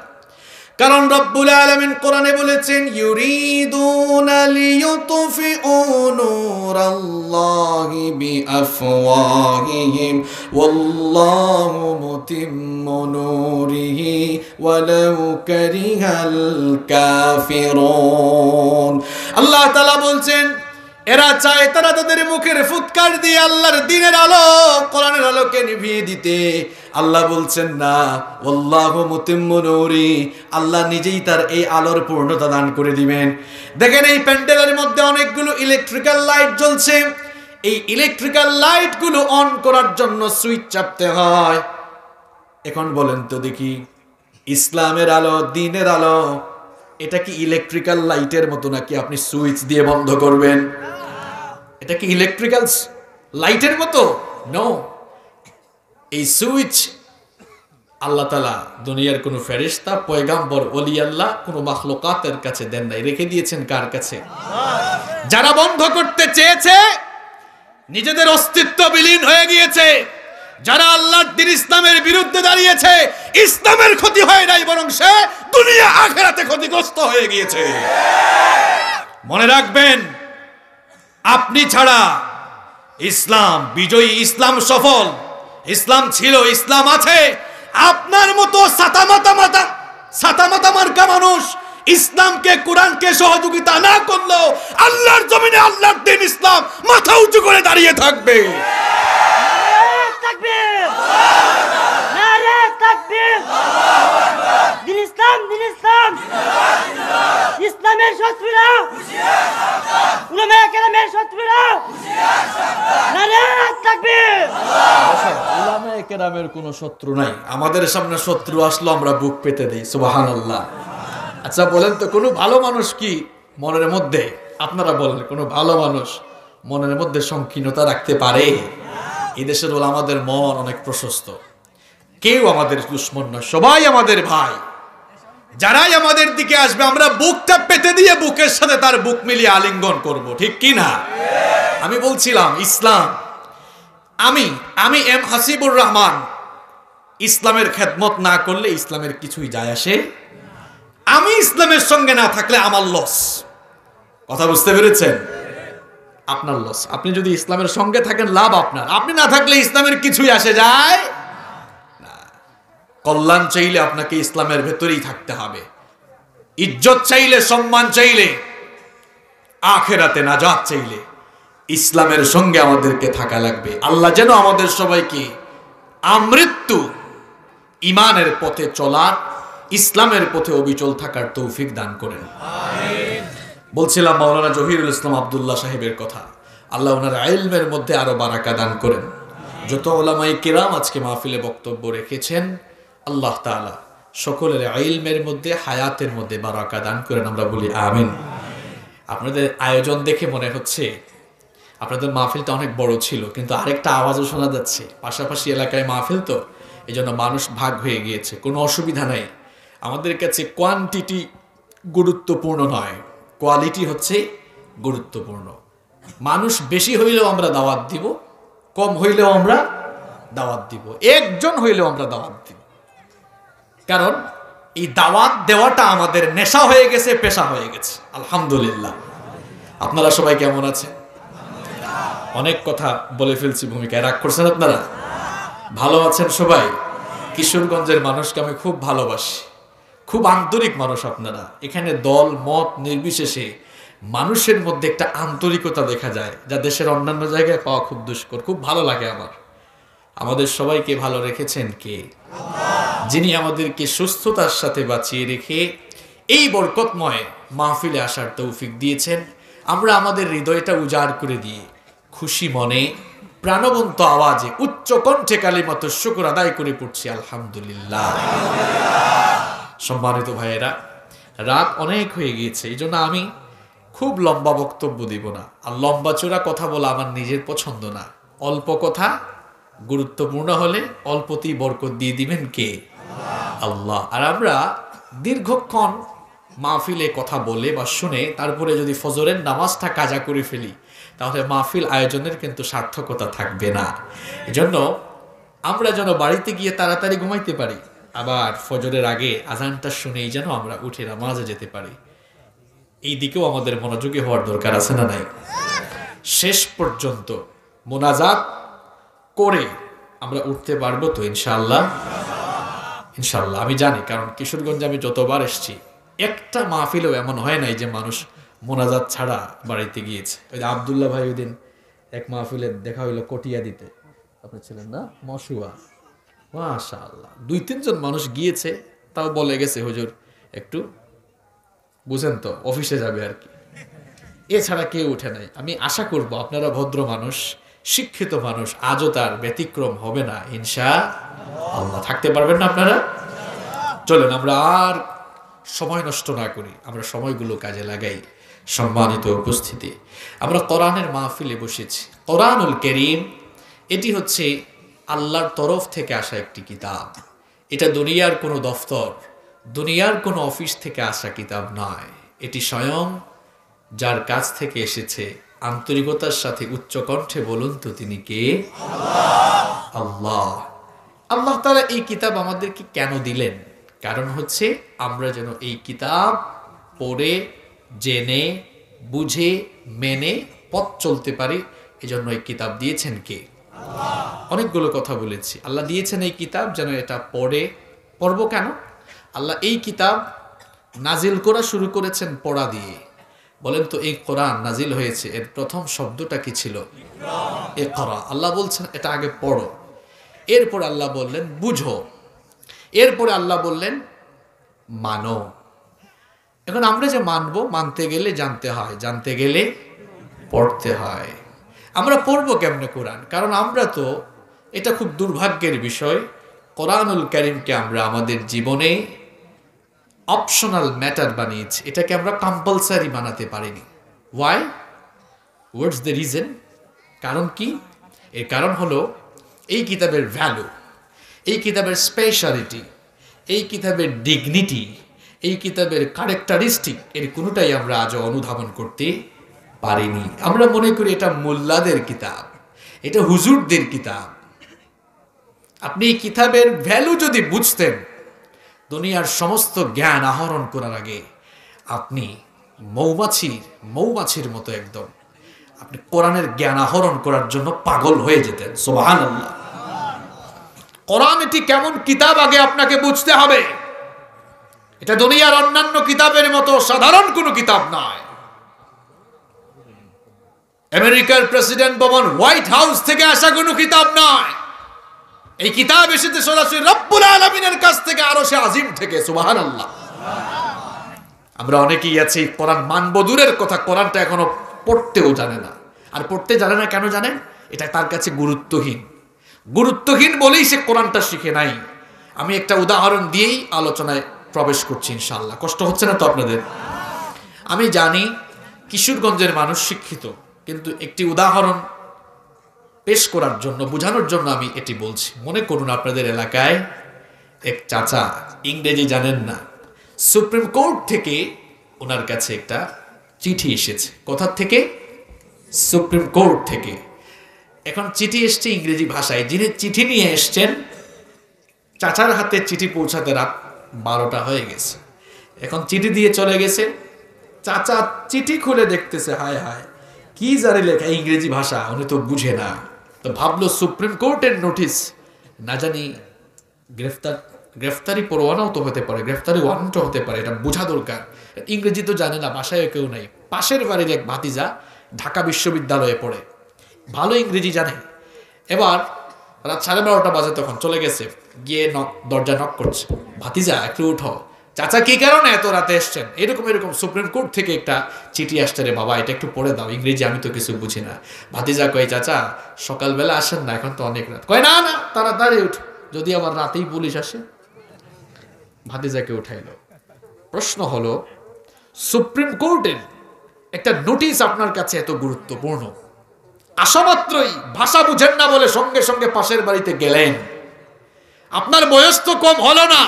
কারণ রব্বুল আলামিন কোরআনে বলেছেন, ইউরিদুনা লিইউতফিউ নূরাল্লাহি বিআফওয়াহিহিম ওয়াল্লাহু মুতিম্মু নূরিহি ওয়ালাউ কারিহাল কাফিরুন। আল্লাহ তাআলা বলছেন, এরা চায় তারা তাদের মুখের ফুৎকার দিয়ে আল্লাহর দ্বীনের আলো, কোরআনের আলোকে নিভিয়ে দিতে। আল্লাহ বলছেন না, ওয়াল্লাহু মুতিম্মু নূরি, আল্লাহ নিজেই তার এই আলোর পূর্ণতা দান করে দিবেন। দেখেন এই প্যান্ডেলের মধ্যে অনেকগুলো ইলেকট্রিক্যাল লাইট জ্বলছে। এই ইলেকট্রিক্যাল লাইটগুলো অন করার জন্য সুইচ চাপতে হয়। এখন বলেন তো দেখি, ইসলামের আলো, দ্বীনের আলো, এটা কি ইলেকট্রিক্যাল লাইটের মতো নাকি আপনি সুইচ দিয়ে বন্ধ করবেন? এটা কি ইলেকট্রিক্যাল লাইটের মতো? নো। এই সুইচ আল্লাহ তাআলা দুনিয়ার কোনো ফেরেশতা, পয়গাম্বর, ওলি আল্লাহ কোনো মাখলুকাতের কাছে দেন নাই। রেখে দিয়েছেন কার কাছে? যারা বন্ধ করতে চেয়েছে নিজেদের অস্তিত্ব বিলীন হয়ে গিয়েছে। যারা আল্লাহর দ্বীন ইসলামের বিরুদ্ধে দাঁড়িয়েছে, ইসলামের ক্ষতি হয় নাই, বরং সে দুনিয়া আখিরাতে ক্ষতিগ্রস্ত হয়ে গিয়েছে। মনে রাখবেন, আপনি ছাড়া ইসলাম বিজয়ী, ইসলাম সফল, ইসলাম ছিল, ইসলাম আছে। আপনার মতো সাতামাতা মার্কা মানুষ ইসলামকে, কোরআনকে সহযোগিতা না করলেও আল্লাহর জমিনে আল্লাহর দ্বীন ইসলাম মাথা উঁচু করে দাঁড়িয়ে থাকবে। ইসলামের শত্রুরা, উলামায়ে কেরামের শত্রুরা, নারে তাকবীর। উলামায়ে কেরামের কোনো শত্রু নাই, আমাদের সামনে শত্রু আসলো আমরা বুক পেতে দেই। সুবহানাল্লাহ। আচ্ছা বলেন তো, কোনো ভালো মানুষ কি মনের মধ্যে, আপনারা বলেন, কোনো ভালো মানুষ মনের মধ্যে সংকীর্ণতা রাখতে পারে? এই দেশের ওলামাদের মন অনেক প্রশস্ত, কেউ আমাদের দুশমন নয়, সবাই আমাদের ভাই। যারাই আমাদের দিকে আসবে আমরা বুকটা পেতে দিয়ে বুকের সাথে তার বুক মিলিয়ে আলিঙ্গন করব, ঠিক কি না? আমি বলছিলাম ইসলাম, আমি এম হাসিবুর রহমান, ইসলামের খেদমত না করলে ইসলামের কিছুই যায় আসে। আমি ইসলামের সঙ্গে না থাকলে আমার লস। কথা বুঝতে পেরেছেন? আপনার লস। আপনি যদি ইসলামের সঙ্গে থাকেন লাভ আপনার, আপনি না থাকলে ইসলামের কিছুই আসে যায় না। কল্যাণ চাইলে আপনাকে ইসলামের ভেতরেই থাকতে হবে। ইজ্জত চাইলে, সম্মান চাইলে, আখিরাতে নাজাত চাইলে ইসলামের সঙ্গে আমাদেরকে থাকা লাগবে। আল্লাহ যেন আমাদের সবাইকে আমৃত্যু ইমানের পথে চলার, ইসলামের পথে অবিচল থাকার তৌফিক দান করেন। বলছিলাম মাওলানা জহিরুল ইসলাম আব্দুল্লাহ সাহেবের কথা। আল্লাহ ওনার ইলমের মধ্যে আরো বারাকা দান করেন। যত উলামায়ে কেরাম আজকে মাহফিলে বক্তব্য রেখেছেন, আল্লাহ তাআলা সকলের ইলমের মধ্যে, হায়াতের মধ্যে বারাকা দান করেন। আমরা বলি আমিন। আপনাদের আয়োজন দেখে মনে হচ্ছে আপনাদের মাহফিলটা অনেক বড় ছিল, কিন্তু আরেকটা আওয়াজও শোনা যাচ্ছে। পাশাপাশি এলাকায় মাহফিল তো, এই জন্য মানুষ ভাগ হয়ে গিয়েছে। কোনো অসুবিধা নাই। আমাদের কাছে কোয়ান্টিটি গুরুত্বপূর্ণ নয়, কোয়ালিটি হচ্ছে গুরুত্বপূর্ণ। মানুষ বেশি হইলেও আমরা দাওয়াত দিব, কম হইলেও আমরা দাওয়াত দিব, একজন হইলেও আমরা দাওয়াত দিব। কারণ এই দাওয়াত দেওয়াটা আমাদের নেশা হয়ে গেছে, পেশা হয়ে গেছে। আলহামদুলিল্লাহ। আপনারা সবাই কেমন আছেন? অনেক কথা বলে ফেলছি, ভূমিকায় রাগ করছেন আপনারা? ভালো আছেন সবাই? কিশোরগঞ্জের মানুষকে আমি খুব ভালোবাসি, খুব আন্তরিক মানুষ আপনারা। এখানে দল মত নির্বিশেষে মানুষের মধ্যে একটা আন্তরিকতা দেখা যায়, যা দেশের অন্যান্য জায়গায় পাওয়া খুব দুষ্কর। খুব ভালো লাগে আমার। আমাদের সবাইকে ভালো রেখেছেন কে? যিনি আমাদেরকে সুস্থতার সাথে বাঁচিয়ে রেখে এই বরকতময় মাহফিলে আসার তৌফিক দিয়েছেন। আমরা আমাদের হৃদয়টা উজাড় করে দিয়ে খুশি মনে, প্রাণবন্ত আওয়াজে, উচ্চ কণ্ঠে কালিমাত শুকর আদায় করে পড়ছি আলহামদুলিল্লাহ। সম্মানিত ভাইয়েরা, রাত অনেক হয়ে গিয়েছে, এই জন্য আমি খুব লম্বা বক্তব্য দিব না। আর লম্বা চোরা কথা বলা আমার নিজের পছন্দ না। অল্প কথা গুরুত্বপূর্ণ হলে অল্পতেই বরকত দিয়ে দিবেন কে? আল্লাহ। আর আমরা দীর্ঘক্ষণ মাহফিলে কথা বলে বা শুনে তারপরে যদি ফজরের নামাজটা কাজা করে ফেলি, তাহলে মাহফিল আয়োজনের কিন্তু সার্থকতা থাকবে না। এজন্য আমরা যেন বাড়িতে গিয়ে তাড়াতাড়ি ঘুমাইতে পারি, আবার ফজরের আগে আজানটা শুনেই যেন আমরা উঠে নামাজে যেতে পারি। এই দিকেও আমাদের মনোযোগী হওয়ার দরকার আছে না নাই? শেষ পর্যন্ত মোনাজাত করে আমরা উঠতে পারবো তো ইনশাআল্লাহ? ইনশাআল্লাহ। আমি জানি, কারণ কিশোরগঞ্জে আমি যতবার এসেছি একটা মাহফিলও এমন হয় নাই যে মানুষ মোনাজাত ছাড়া বাড়িতে গিয়েছে। ওই যে আব্দুল্লাহ ভাই ওই দিন এক মাহফিলে দেখা হইলো কটিয়া দিতে, আপনি ছিলেন না? মশুয়া। মাশাআল্লাহ, 2-3 জন মানুষ গিয়েছে, তাও বলে গেছে হুজুর একটু বুঝেন তো, অফিসে যাবে আর কি। এছাড়া কেউ উঠে নাই। আমি আশা করব আপনারা ভদ্র মানুষ, শিক্ষিত মানুষ, আজও তার ব্যতিক্রম হবে না ইনশাআল্লাহ। থাকতে পারবেন না আপনারা? চলেন আমরা আর সময় নষ্ট না করি, আমরা সময়গুলো কাজে লাগাই। সম্মানিত উপস্থিতি, আমরা কোরআনের মাহফিলে বসেছি। কোরআনুল কারীম এটি হচ্ছে আল্লাহর তরফ থেকে আসা একটি কিতাব। এটা দুনিয়ার কোনো দফতর, দুনিয়ার কোনো অফিস থেকে আসা কিতাব নয়। এটি স্বয়ং যার কাছ থেকে এসেছে, আন্তরিকতার সাথে উচ্চ কণ্ঠে বলুন তো তিনি কে? আল্লাহ। আল্লাহ। আল্লাহ তাআলা এই কিতাব আমাদেরকে কেন দিলেন? কারণ হচ্ছে আমরা যেন এই কিতাব পড়ে জেনে বুঝে মেনে পথ চলতে পারি। এজন্য এই কিতাব দিয়েছেন কে? অনেকগুলো কথা বলেছি। আল্লাহ দিয়েছেন এই কিতাব যেন এটা পড়ব কেন? আল্লাহ এই কিতাব নাজিল করা শুরু করেছেন পড়া দিয়ে। বলেন তো, এই কোরআন নাজিল হয়েছে, এর প্রথম শব্দটা কি ছিল? ইকরা। আল্লাহ বলছেন এটা আগে পড়ো, এরপর আল্লাহ বললেন বুঝো, এরপরে আল্লাহ বললেন মানো। এখন আমরা যে মানবো, মানতে গেলে জানতে হয়, জানতে গেলে পড়তে হয়। আমরা পড়বো কেমনে কোরআন? কারণ আমরা তো, এটা খুব দুর্ভাগ্যের বিষয়, কোরআনুল কারীমকে আমরা আমাদের জীবনে অপশনাল ম্যাটার বানিয়েছি, এটাকে আমরা কম্পালসারি বানাতে পারিনি। ওয়াই? What's the reason? কারণ কি? এর কারণ হলো এই কিতাবের ভ্যালু, এই কিতাবের স্পেশালিটি, এই কিতাবের ডিগনিটি, এই কিতাবের ক্যারেক্টারিস্টিক, এর কোনোটাই আমরা আজও অনুধাবন করতে পারিনি। আমরা মনে করি এটা মোল্লাদের কিতাব, এটা হুজুরদের কিতাব। আপনি এই কিতাবের ভ্যালু যদি বুঝতেন, দুনিয়ার সমস্ত জ্ঞান আহরণ করার আগে আপনি মৌমাছির মতো একদম আপনি কোরআনের জ্ঞান আহরণ করার জন্য পাগল হয়ে যেতেন। সুবহানাল্লাহ। কোরআন এটি কেমন কিতাব আগে আপনাকে বুঝতে হবে। এটা দুনিয়ার অন্যান্য কিতাবের মতো সাধারণ কোনো কিতাব নয়। আমেরিকার প্রেসিডেন্ট ভবন হোয়াইট হাউস থেকে আসা কোনো কিতাব নয়। এই কিতাব এসেছে সরাসরি রব্বুল আলামিনের কাছ থেকে, আরশে আজিম থেকে। সুবহানাল্লাহ। আমরা অনেকেই আছি কোরআন মানব দূরের কথা, কোরআনটা এখনো পড়তেও জানে না। আর পড়তে জানে না কেন জানেন? এটা তার কাছে গুরুত্বহীন বলেই সে কোরআনটা শিখে নাই। আমি একটা উদাহরণ দিয়েই আলোচনায় প্রবেশ করছি ইনশাআল্লাহ। কষ্ট হচ্ছে না তো আপনাদের? আমি জানি কিশোরগঞ্জের মানুষ শিক্ষিত, কিন্তু একটি উদাহরণ পেশ করার জন্য, বোঝানোর জন্য আমি এটি বলছি। মনে করুন আপনাদের এলাকায় এক চাচা ইংরেজি জানেন না, সুপ্রিম কোর্ট থেকে ওনার কাছে একটা চিঠি এসেছে। কোথা থেকে? সুপ্রিম কোর্ট থেকে। এখন চিঠি এসছে ইংরেজি ভাষায়। যিনি চিঠি নিয়ে এসছেন, চাচার হাতে চিঠি পৌঁছাতে রাত 12টা হয়ে গেছে। এখন চিঠি দিয়ে চলে গেছে। চাচা চিঠি খুলে দেখতেছে, হায় হায় কি জানি লেখা, ইংরেজি ভাষা, উনি তো বুঝে না। তো ভাবলো সুপ্রিম কোর্টের নোটিশ, না জানি গ্রেফতারি পরোয়ানাও তো হতে পারে, গ্রেফতারি ওয়ারেন্টও হতে পারে, এটা বোঝা দরকার। ইংরেজি তো জানে না, বাসায় কেউ নাই। পাশের বাড়ির এক ভাতিজা ঢাকা বিশ্ববিদ্যালয়ে পড়ে, ভালো ইংরেজি জানে। এবার রাত 12:30 বাজে, তখন চলে গেছে, গিয়ে দরজা নক করছে, ভাতিজা একটু উঠো। চাচা কি কারণে এত রাতে এসছেন? এরকম সুপ্রিম কোর্ট থেকে একটা চিঠি আসছে রে বাবা, এটা একটু পড়ে দাও, ইংরেজি আমি তো কিছু বুঝি না। ভাতিজা কয়, চাচা সকালবেলা আসেন না, এখন তো অনেক রাত। কয় না না, তাড়াতাড়ি উঠ, যদি আবার রাতেই পুলিশ আসে। ভাতিজাকে উঠাইল। প্রশ্ন হলো, সুপ্রিম কোর্টের একটা নোটিশ আপনার কাছে এত গুরুত্বপূর্ণ, আসা মাত্রই ভাষা বুঝেন না বলে সঙ্গে সঙ্গে পাশের বাড়িতে গেলেন। আপনার বয়স তো কম হলো না।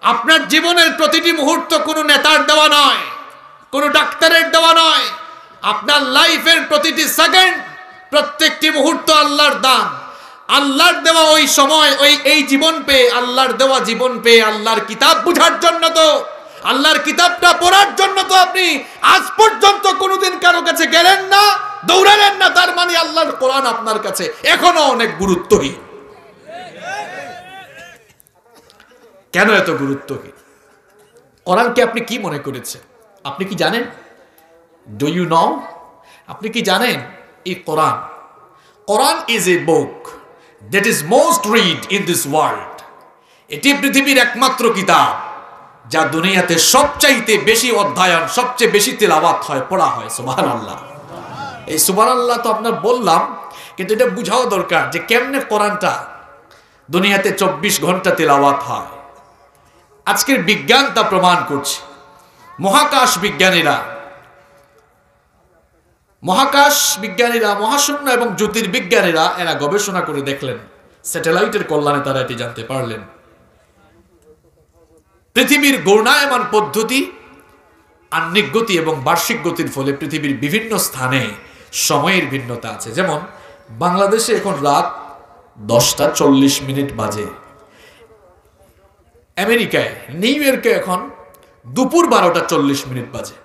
আপনার জীবনের প্রতিটি মুহূর্ত কোনো নেতার দেওয়া নয়, কোনো ডাক্তারের দেওয়া নয়। আপনার লাইফের প্রতিটি সেকেন্ড, প্রত্যেকটি মুহূর্ত আল্লাহর দান। আল্লাহর দেওয়া ওই সময়, এই জীবন পেয়ে, আল্লাহর দেওয়া জীবন পেয়ে আল্লাহর কিতাব বুঝার জন্য তো, আল্লাহর কিতাবটা পড়ার জন্য তো আপনি আজ পর্যন্ত কোনোদিন কারো কাছে গেলেন না, দৌড়ালেন না। তার মানে আল্লাহর কোরআন আপনার কাছে এখনো অনেক গুরুত্বহীন। কেন এত গুরুত্বহীন? কোরআনকে আপনি কি মনে করেছেন? আপনি কি জানেন? Do you know? আপনি কি জানেন এই Quran is a book that is most read in this world. এটি পৃথিবীর একমাত্র কিতাব যা দুনিয়াতে সবচাইতে বেশি অধ্যয়ন, সবচেয়ে বেশি তেলাওয়াত হয়, পড়া হয়। সুবহানাল্লাহ। এই সুবহানাল্লাহ তো আপনার বললাম, কিন্তু এটা বুঝাও দরকার যে কেমনে কোরআনটা দুনিয়াতে 24 ঘন্টা তেলাওয়াত হয়। আজকের বিজ্ঞান তা প্রমাণ করছে। মহাকাশ বিজ্ঞানীরা, মহাশূন্য এবং জ্যোতির্বিজ্ঞানীরা এরা গবেষণা করে দেখলেন, স্যাটেলাইটের কল্যাণে তারা এটি জানতে পারলেন, পৃথিবীর ঘূর্ণায়মান পদ্ধতি, আহ্নিক গতি এবং বার্ষিক গতির ফলে পৃথিবীর বিভিন্ন স্থানে সময়ের ভিন্নতা আছে। যেমন বাংলাদেশে এখন রাত 10:40 বাজে। আমেরিকায় নিউ ইয়র্কে এখন দুপুর 12:40 বাজে।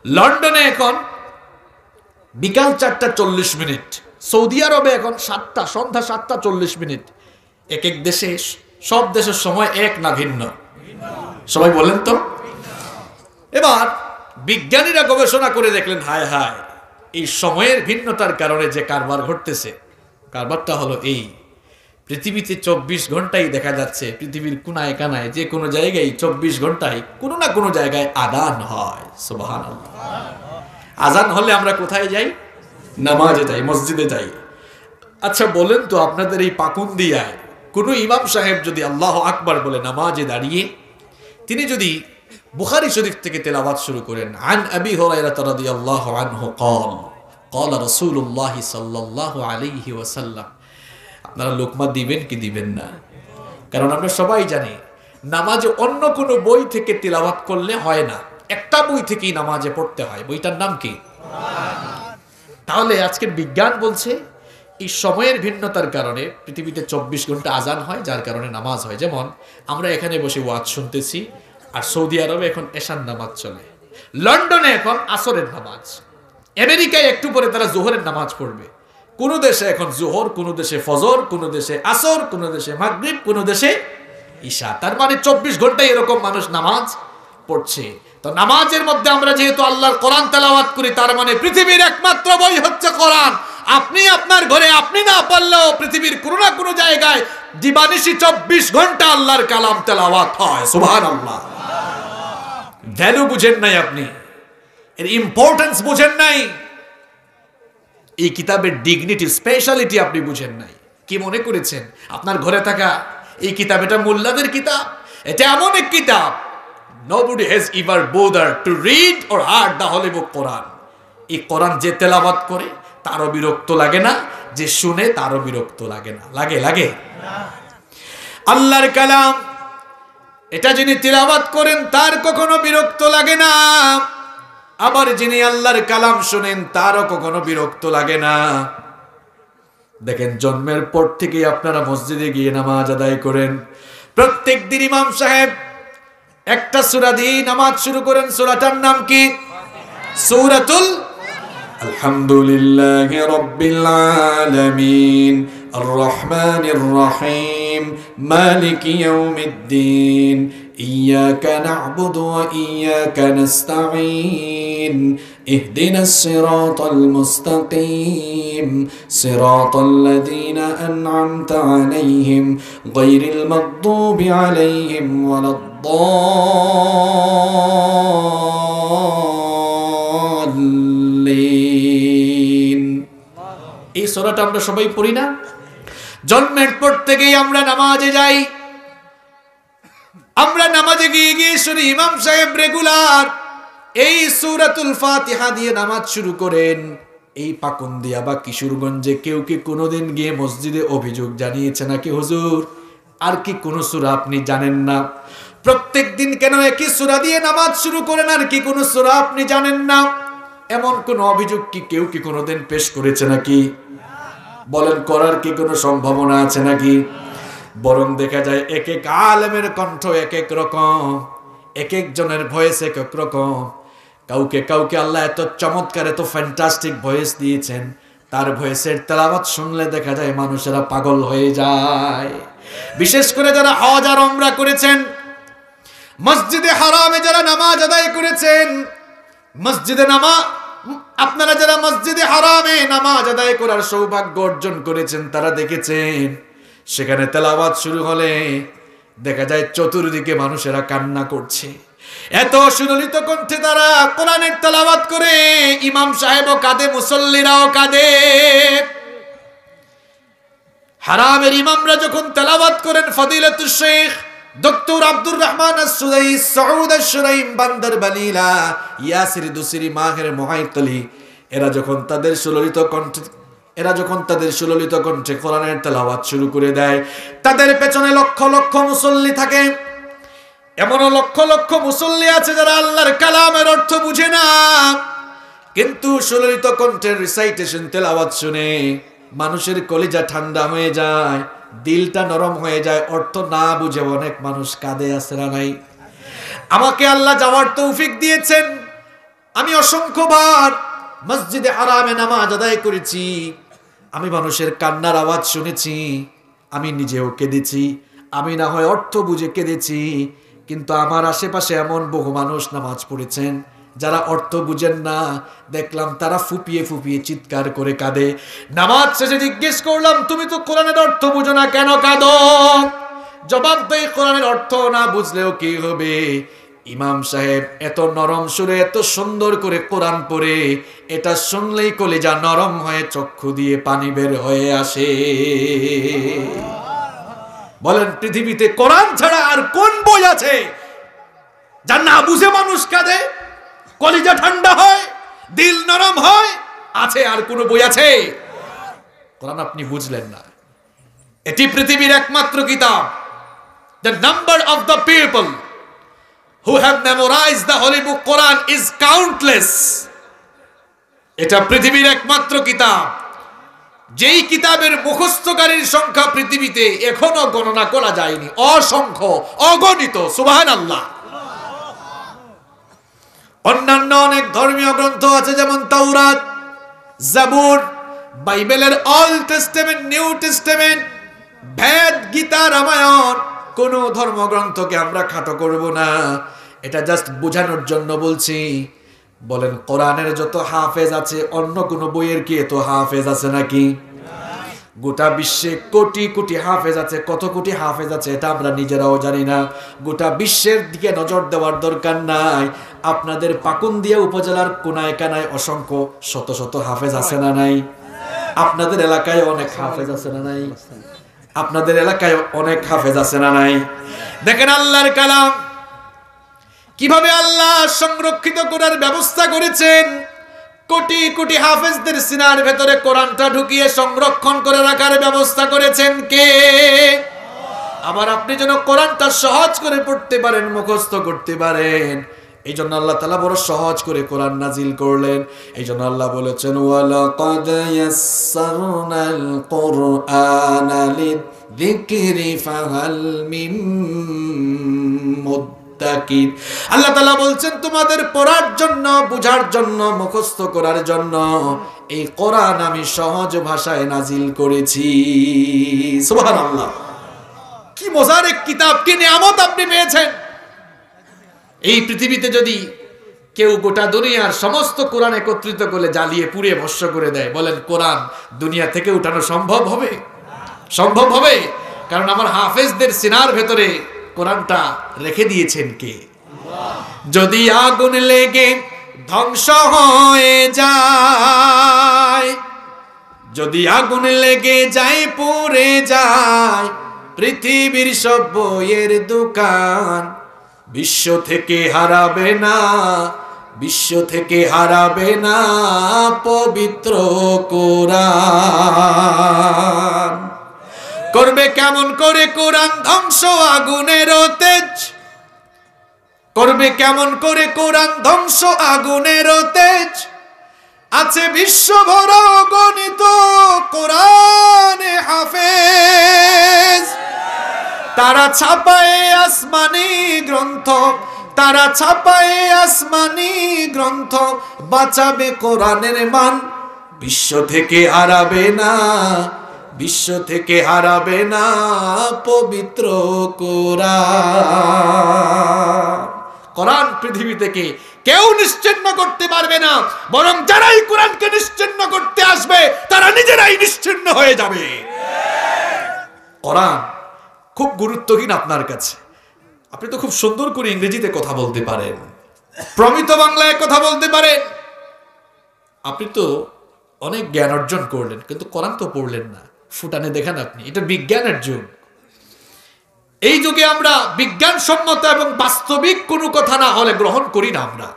লন্ডনে এখন বিকাল 4:40। সৌদি আরবে এখন সন্ধ্যা 7:40। এক এক দেশে, সব দেশের সময় এক না ভিন্ন? সবাই বলেন তো। এবার বিজ্ঞানীরা গবেষণা করে দেখলেন, হায় হায়, এই সময়ের ভিন্নতার কারণে যে কারবার ঘটতেছে, কারবারটা হলো এই, পৃথিবীতে 24 ঘন্টাই দেখা যাচ্ছে, পৃথিবীর কোনায় কানায় যে কোনো জায়গায় 24 ঘন্টায় কোনো না কোনো জায়গায় আযান হয়। সুবহানাল্লাহ। আযান হলে আমরা কোথায় যাই? নামাজে যাই, মসজিদে যাই। আচ্ছা বলেন তো, আপনাদের এই পাকুন্দিয়ায় কোন ইমাম সাহেব যদি আল্লাহু আকবার বলে নামাজে দাঁড়িয়ে তিনি যদি বুখারী শরীফ থেকে তেলাওয়াত শুরু করেন, আন আবি হুরায়রা রাদিয়াল্লাহু আনহু قال رسول الله সাল্লাল্লাহু আলাইহি ওয়াসাল্লাম, আপনারা লোকমা দিবেন কি দিবেন না? কারণ আমরা সবাই জানি নামাজে অন্য কোনো বই থেকে তেলাওয়াত করলে হয় না, একটা বই থেকেই নামাজে পড়তে হয়। বইটার নাম কি? তাহলে আজকের বিজ্ঞান বলছে এই সময়ের ভিন্নতার কারণে পৃথিবীতে 24 ঘন্টা আজান হয়, যার কারণে নামাজ হয়। যেমন আমরা এখানে বসে ওয়াজ শুনতেছি, আর সৌদি আরবে এখন এশার নামাজ চলে, লন্ডনে এখন আসরের নামাজ, আমেরিকায় একটু পরে তারা জোহরের নামাজ পড়বে। কোন দেশে এখন জোহর, কোন দেশে ফজর, কোন দেশে আসর, কোন দেশে মাগরিব, কোন দেশে ঈশা। তার মানে 24 ঘন্টায় এরকম মানুষ নামাজ পড়ছে। তো নামাজের মধ্যে আমরা যেহেতু আল্লাহর কোরআন তেলাওয়াত করি, তার মানে পৃথিবীর একমাত্র বই হচ্ছে কোরআন। আপনি আপনার ঘরে আপনি না পড়লেও পৃথিবীর কোনো না কোনো জায়গায় দিবানিশি 24 ঘন্টা আল্লাহর কালাম তেলাওয়াত হয়। সুবহানাল্লাহ। ভ্যালু বুঝেন নাই আপনি, এর ইম্পর্টেন্স বুঝেন নাই, এই কিতাবের ডিগনিটি, স্পেশালিটি আপনি বুঝেন নাই। কি মনে করেছেন আপনার ঘরে থাকা এই কিতাব এটা মোল্লাদের কিতাব? এটা এমন এক কিতাব, nobody has ever bothered to read or heard the holy book Quran. এই কোরআন যে তেলাওয়াত করে তারও বিরক্ত লাগে না, যে শুনে তারও বিরক্ত লাগে না। লাগে? লাগে না। আল্লাহর কালাম এটা যিনি তিলাওয়াত করেন তার কখনো বিরক্ত লাগে না, আবার যিনি আল্লাহর কালাম শুনেন তারও কখনো বিরক্ত লাগে না। দেখেন, জন্মের পর থেকে আপনারা মসজিদে গিয়ে নামাজ আদায় করেন, প্রত্যেক দিন ইমাম সাহেব একটা সূরা দিয়ে নামাজ শুরু করেন। সূরাটার নাম কি? সূরাতুল আলহামদুলিল্লাহি রাব্বিল আলামিন আর রহমানির রহিম মালিকি ইয়াউমিদ্দিন ইয়্যাকা না'বুদু ওয়া ইয়্যাকা নাস্তাঈন ইহদিনাস সিরাতাল মুস্তাকিম সিরাতাল লাযীনা আন'আমতা আলাইহিম গায়রিল মাগদুবি আলাইহিম ওয়ালাদ-দাল্লিন। এই সূরাটা আমরা সবাই পড়ি না? জন্মের পর থেকেই আমরা নামাজে যাই, আমরা নামাজে গিয়ে শুনি ইমাম সাহেব রেগুলার এই সূরাতুল ফাতিহা দিয়ে নামাজ শুরু করেন। এই পাকুন্দিয়া বা কিশোরগঞ্জে কেউ কি কোনোদিন গিয়ে মসজিদে অভিযোগ জানিয়েছে নাকি, হুজুর আর কি কোন সূরা আপনি জানেন না? প্রত্যেক দিন কেন একই সূরা দিয়ে নামাজ শুরু করেন, আর কি কোন সূরা আপনি জানেন না? এমন কোন অভিযোগ কি কেউ কি কোনোদিন পেশ করেছে নাকি? বলেন, করার কি কোনো সম্ভাবনা আছে নাকি? বরং দেখা যায় এক এক আলেমের কণ্ঠ এক এক রকম, এক একজনের ভয়েস এক এক রকম। কাউকে কাউকে আল্লাহ এত চমৎকার, এত ফ্যান্টাস্টিক ভয়েস দিয়েছেন, তার ভয়েসের তেলাওয়াত শুনলে দেখা যায় মানুষেরা পাগল হয়ে যায়। বিশেষ করে যারা হজ আর উমরা করেছেন, মসজিদে হারামে যারা নামাজ আদায় করেছেন, আপনারা যারা মসজিদে হারামে নামাজ আদায় করার সৌভাগ্য অর্জন করেছেন, তারা দেখেছেন সেখানে তেলাওয়াত শুরু হলে দেখা যায় চতুর্দিকে মানুষেরা কান্না করছে। এত সুললিত কণ্ঠে তারা কোরআনের তেলাওয়াত করে, ইমাম সাহেবও কাঁদে, মুসল্লিরাও কাঁদে। হারামের ইমামরা যখন তেলাওয়াত করেন, ফদিলাতুশ Sheikh doctor Abdur Rahman আস-সুদাই, Saud আশ-শুরাইম, বান্দর বালিলা, ইয়াসির দুসরি, মাহের মুহাইতলি, এরা যখন তাদের সুললিত কণ্ঠে কোরআনের তেলাওয়াত শুরু করে দেয়, তাদের পেছনে লক্ষ লক্ষ মুসল্লি থাকে। এমনও লক্ষ লক্ষ মুসল্লি আছে যারা আল্লাহর কালামের অর্থ বুঝে না, কিন্তু সুললিত কণ্ঠের রিসাইটেশন তেলাওয়াত শুনে মানুষের কলিজা ঠান্ডা হয়ে যায়, দিলটা নরম হয়ে যায়, অর্থ না বুঝে অনেক মানুষ কাঁদে, আছে না নাই? আমাকে আল্লাহ যাওয়ার তৌফিক দিয়েছেন, আমি অসংখ্যবার মসজিদে হারামে নামাজ আদায় করেছি, আমি মানুষের কান্নার আওয়াজ শুনেছি, আমি নিজেও কেঁদেছি, আমি না হয় অর্থ বুঝে কেঁদেছি, কিন্তু আমার আশেপাশে এমন বহু মানুষ নামাজ পড়েছেন যারা অর্থ বুঝেন না, দেখলাম তারা ফুপিয়ে ফুপিয়ে চিৎকার করে কাঁদে। নামাজ শেষে জিজ্ঞেস করলাম, তুমি তো কোরআনের অর্থ বুঝো না, কেন কাঁদো? জবাব দেয়, কোরআনের অর্থ না বুঝলেও কি হবে, ইমাম সাহেব এত নরম সুরে এত সুন্দর করে কোরআন পড়ে, এটা শুনলেই কলিজা নরম হয়ে চক্ষু দিয়ে পানি বের হয়ে আসে। বলেন, পৃথিবীতে কোরআন ছাড়া আর কোন বই আছে যা না বুঝে মানুষ কাঁদে, কলিজা ঠান্ডা হয়, দিল নরম হয়? আছে আর কোন বই আছে? কোরআন আপনি বুঝলেন না, এটি পৃথিবীর একমাত্র কিতাব। The number of the people who have memorized the holy book Quran is countless. এটা পৃথিবীর একমাত্র কিতাব, যেই কিতাবের মুখস্থকারীর সংখ্যা পৃথিবীতে এখনো গণনা করা যায়নি, অসংখ্য, অগণিত। সুবহানাল্লাহ। অন্যান্য অনেক ধর্মীয় গ্রন্থ আছে, যেমন তাওরাত, জাবুর, বাইবেলের অল টেস্টামেন্ট, নিউ টেস্টামেন্ট, ভেদ, গীতা, রামায়ণ। কোন ধর্মগ্রন্থকে আমরা খাটো করব না, এটা জাস্ট বোঝানোর জন্য বলছি। বলেন, কোরআনের যত হাফেজ আছে, অন্য কোন বইয়ের কি এত হাফেজ আছে নাকি? গোটা বিশ্বে কোটি কোটি হাফেজ আছে। কত কোটি হাফেজ আছে এটা আমরা নিজেরাও জানি না। গোটা বিশ্বের দিকে নজর দেওয়ার দরকার নাই। আপনাদের পাকুন্দিয়া উপজেলার কোনায় কানায় অসংখ্য শত শত হাফেজ আছে না নাই? আপনাদের এলাকায় অনেক হাফেজ আছে না নাই? আপনাদের এলাকায় অনেক হাফেজ আছে না নাই? দেখেন আল্লাহর কালাম কিভাবে আল্লাহ সংরক্ষিত করার ব্যবস্থা করেছেন। কোটি কোটি হাফেজদের সিনার ভেতরে কোরআনটা ঢুকিয়ে সংরক্ষণ করে রাখার ব্যবস্থা করেছেন কে? আবার আপনি যেন কোরআনটা সহজ করে পড়তে পারেন, মুখস্থ করতে পারেন, এই জন্য আল্লাহ তাআলা বড় সহজ করে কোরআন নাজিল করলেন। এই জন্য আল্লাহ বলেছেন, ওয়ালাকাদ ইয়াসসারনাল কুরআনা লিযিকরি ফাহাল মিন মুদ্দাকির। আল্লাহ তাআলা বলছেন, তোমাদের পড়ার জন্য, বুঝার জন্য, মুখস্থ করার জন্য এই কোরআন আমি সহজ ভাষায় নাজিল করেছি। সুবহানাল্লাহ। কি মজার এক কিতাব, কি নিয়ামত আপনি পেয়েছেন। এই পৃথিবীতে যদি কেউ গোটা দুনিয়ার সমস্ত কোরআন একত্রিত করে জ্বালিয়ে পুড়িয়ে ভস্ম করে দেয়, বলেন কোরআন দুনিয়া থেকে উঠানো সম্ভব হবে? সম্ভব হবে? কারণ আমার হাফেজদের সিনার ভেতরে কোরআনটা রেখে দিয়েছেন কে? যদি আগুন লেগে ধ্বংস হয়ে যায়, যদি আগুন লেগে যায়, পুড়ে যায় পৃথিবীর সব বইয়ের দোকান, বিশ্ব থেকে হারাবে না, বিশ্ব থেকে হারাবে না পবিত্র কোরআন। করবে কেমন করে কোরআন ধ্বংস আগুনের তেজ, করবে কেমন করে কোরআন ধ্বংস আগুনের তেজ। আছে বিশ্বভর গণিত কোরআনে হাফেজ, তারা ছাপায় আসমানি গ্রন্থ, তারা ছাপায় আসমানি গ্রন্থ, বাঁচাবে কোরআনের মান, বিশ্ব থেকে হারাবে না, বিশ্ব থেকে হারাবে না পবিত্র কোরআন। কোরআন পৃথিবী থেকে কেউ নিশ্চিহ্ন করতে পারবে না, বরং যারাই কোরআনকে নিশ্চিহ্ন করতে আসবে তারা নিজেরাই নিশ্চিহ্ন হয়ে যাবে। কোরআন খুব গুরুত্বহীন আপনার কাছে। আপনি তো খুব সুন্দর করে ইংরেজিতে কথা বলতে পারেন, প্রমিত বাংলায় কথা বলতে পারেন, আপনি তো অনেক জ্ঞান অর্জন করলেন, কিন্তু কোরআন তো পড়লেন না। ফুটানে দেখেন আপনি, এটা বিজ্ঞানের যুগ। এই যুগে আমরা বিজ্ঞানসম্মত এবং বাস্তবিক কোনো কথা না হলে গ্রহণ করি না আমরা।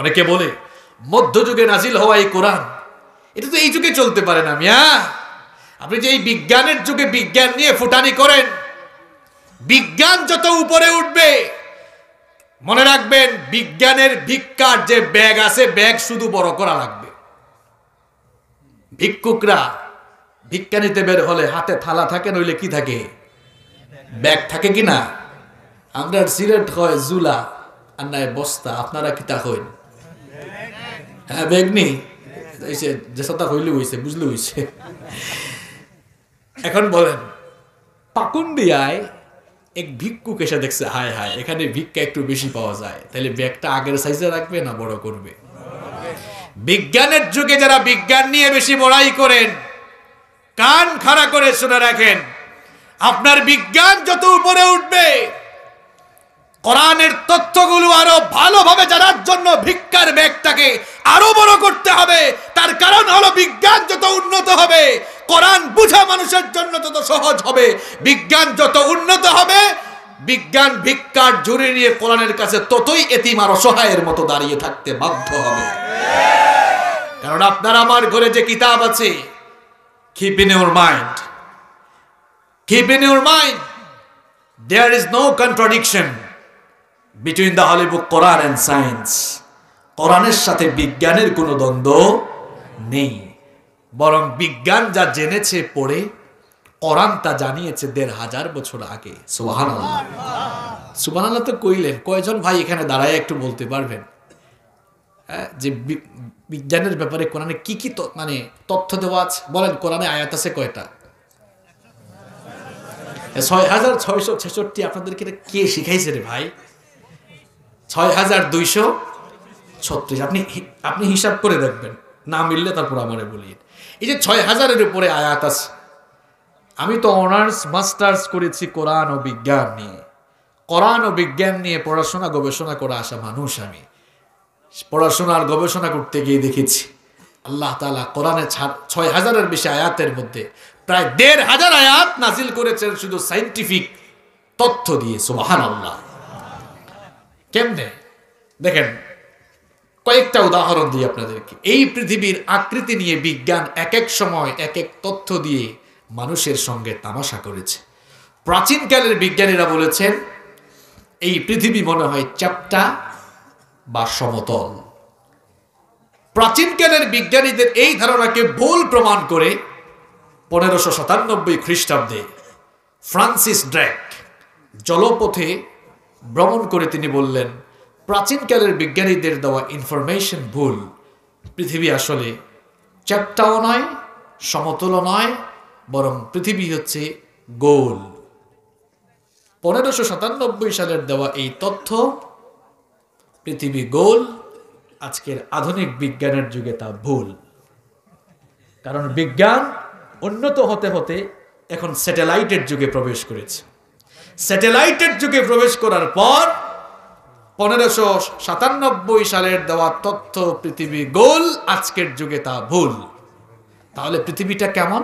অনেকে বলে মধ্যযুগে নাজিল হওয়া এই কোরআন, এটা তো এই যুগে চলতে পারে না। মিয়া, আপনি যে এই বিজ্ঞানের যুগে বিজ্ঞান নিয়ে ফুটানি করেন, বিজ্ঞান যত উপরে উঠবে, মনে রাখবেন বিজ্ঞানের ভিক্ষার যে ব্যাগ আছে, ব্যাগ শুধু বড় করা লাগবে। ভিক্ষুকরা ভিক্ষা নিতে বের হলে হাতে থালা থাকে, নইলে কি থাকে? ব্যাগ থাকে কিনা? আমরা সিলেট হয় জুলা আর নাই বস্তা, আপনারা কিতা হইন? হ্যাঁ, ব্যাগ নেই, যে সাথে হইলে হইছে, বুঝলে হইছে। এখন বলেন, পাকুন্ডিয়ায় এক ভিক্ষুক এসে দেখছে, হায় হায়, এখানে ভিক্ষা একটু বেশি পাওয়া যায়, তাহলে ব্যাগটা আগের সাইজে রাখবে না বড় করবে? বিজ্ঞানের যুগে যারা বিজ্ঞান নিয়ে বেশি বড়াই করেন, কান খাড়া করে শুনে রাখেন, আপনার বিজ্ঞান যত উপরে উঠবে, কোরআনের তথ্যগুলো আরো ভালোভাবে জানার জন্য ভিক্ষার ব্যাগটাকে আরো বড় করতে হবে। তার কারণ হলো বিজ্ঞান যত উন্নত হবে, কোরআন বুঝা মানুষের জন্য তত সহজ হবে। বিজ্ঞান যত উন্নত হবে, বিজ্ঞান ভিক্ষার ঝুড়ি নিয়ে কোরআনের কাছে ততই এতিম আর অসহায়ের মতো দাঁড়িয়ে থাকতে বাধ্য হবে। কারণ আপনার আমার ঘরে যে কিতাব আছে, keep in your mind, keep in your mind, there is no contradiction between the Holy Book, Quran and science. কোরআনের সাথে বিজ্ঞানের কোনো দ্বন্দ্ব নেই, বরং বিজ্ঞান যা জেনেছে পড়ে, কোরআন তা জানিয়েছে ১৫০০ বছর আগে। সুবহানাল্লাহ, সুবহানাল্লাহ তো কইলেন, কয়জন ভাই এখানে দাঁড়ায় একটু বলতে পারবেন যে বিজ্ঞানের ব্যাপারে কোরআনে কি কি মানে তথ্য দেওয়া আছে? বলেন, কোরআনে আয়াত আছে কয়টা? ৬৬৬৬। আপনাদেরকে কে শিখাইছে রে ভাই? ৬২৩৬। আপনি হিসাব করে দেখবেন, না মিললে তারপর আমারে বলিয়ে। এই যে ৬০০০-এর উপরে আয়াত আছে। আমি তো অনার্স মাস্টার্স করেছি কোরআন ও বিজ্ঞান নিয়ে। কোরআন ও বিজ্ঞান নিয়ে পড়াশোনা গবেষণা করে আসা মানুষ আমি। পড়াশোনার গবেষণা করতে গিয়ে দেখেছি আল্লাহ তাআলা কোরআনে ৬০০০-এর বেশি আয়াতের মধ্যে প্রায় ১৫০০ আয়াত নাজিল করেছেন শুধু সায়েন্টিফিক তথ্য দিয়ে। সুবহানাল্লাহ। কেমনে? দেখেন, কয়েকটা উদাহরণ দিই আপনাদেরকে। এই পৃথিবীর আকৃতি নিয়ে বিজ্ঞান এক এক সময় এক এক তথ্য দিয়ে মানুষের সঙ্গে তামাশা করেছে। প্রাচীনকালের বিজ্ঞানীরা বলেছেন এই পৃথিবী মনে হয় চ্যাপ্টা বা সমতল। প্রাচীনকালের বিজ্ঞানীদের এই ধারণাকে ভুল প্রমাণ করে 1597 খ্রিস্টাব্দে ফ্রান্সিস ড্রেক জলপথে ভ্রমণ করে তিনি বললেন, প্রাচীনকালের বিজ্ঞানীদের দেওয়া ইনফরমেশন ভুল। পৃথিবী আসলে চ্যাপ্টাও নয়, সমতলও নয়, বরং পৃথিবী হচ্ছে গোল। 1597 সালের দেওয়া এই তথ্য, পৃথিবী গোল, আজকের আধুনিক বিজ্ঞানের যুগে তা ভুল। কারণ বিজ্ঞান উন্নত হতে হতে এখন স্যাটেলাইটের যুগে প্রবেশ করেছে। স্যাটেলাইটের যুগে প্রবেশ করার পর 1597 সালের দেওয়া তথ্য পৃথিবী গোল, আজকের যুগে তা ভুল। তাহলে পৃথিবীটা কেমন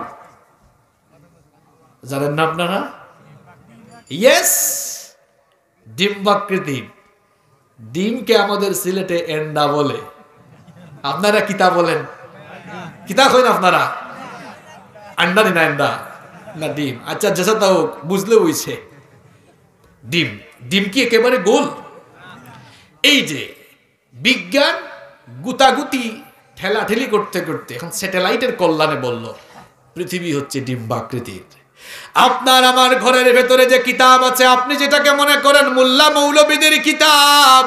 জানেন না আপনারা? ইয়েস, ডিম্বাকৃতি। ডিমকে আমাদের সিলেটে এন্ডা বলে। আপনারা কিতা বলেন? কিতা কইন আপনারা? আন্ডা না এন্ডা না ডিম? আচ্ছা, যেসা তাও বুঝলে হইছে। ডিম, ডিম কি একেবারে গোল? এই যে বিজ্ঞান গুতাগুতি ঠেলাঠেলি করতে করতে এখন স্যাটেলাইটের কল্যাণে বলল পৃথিবী হচ্ছে ডিম্বাকৃতির। আপনার আমার ঘরের ভেতরে যে কিতাব আছে, আপনি যেটাকে মনে করেন মোল্লা মৌলবীদের কিতাব,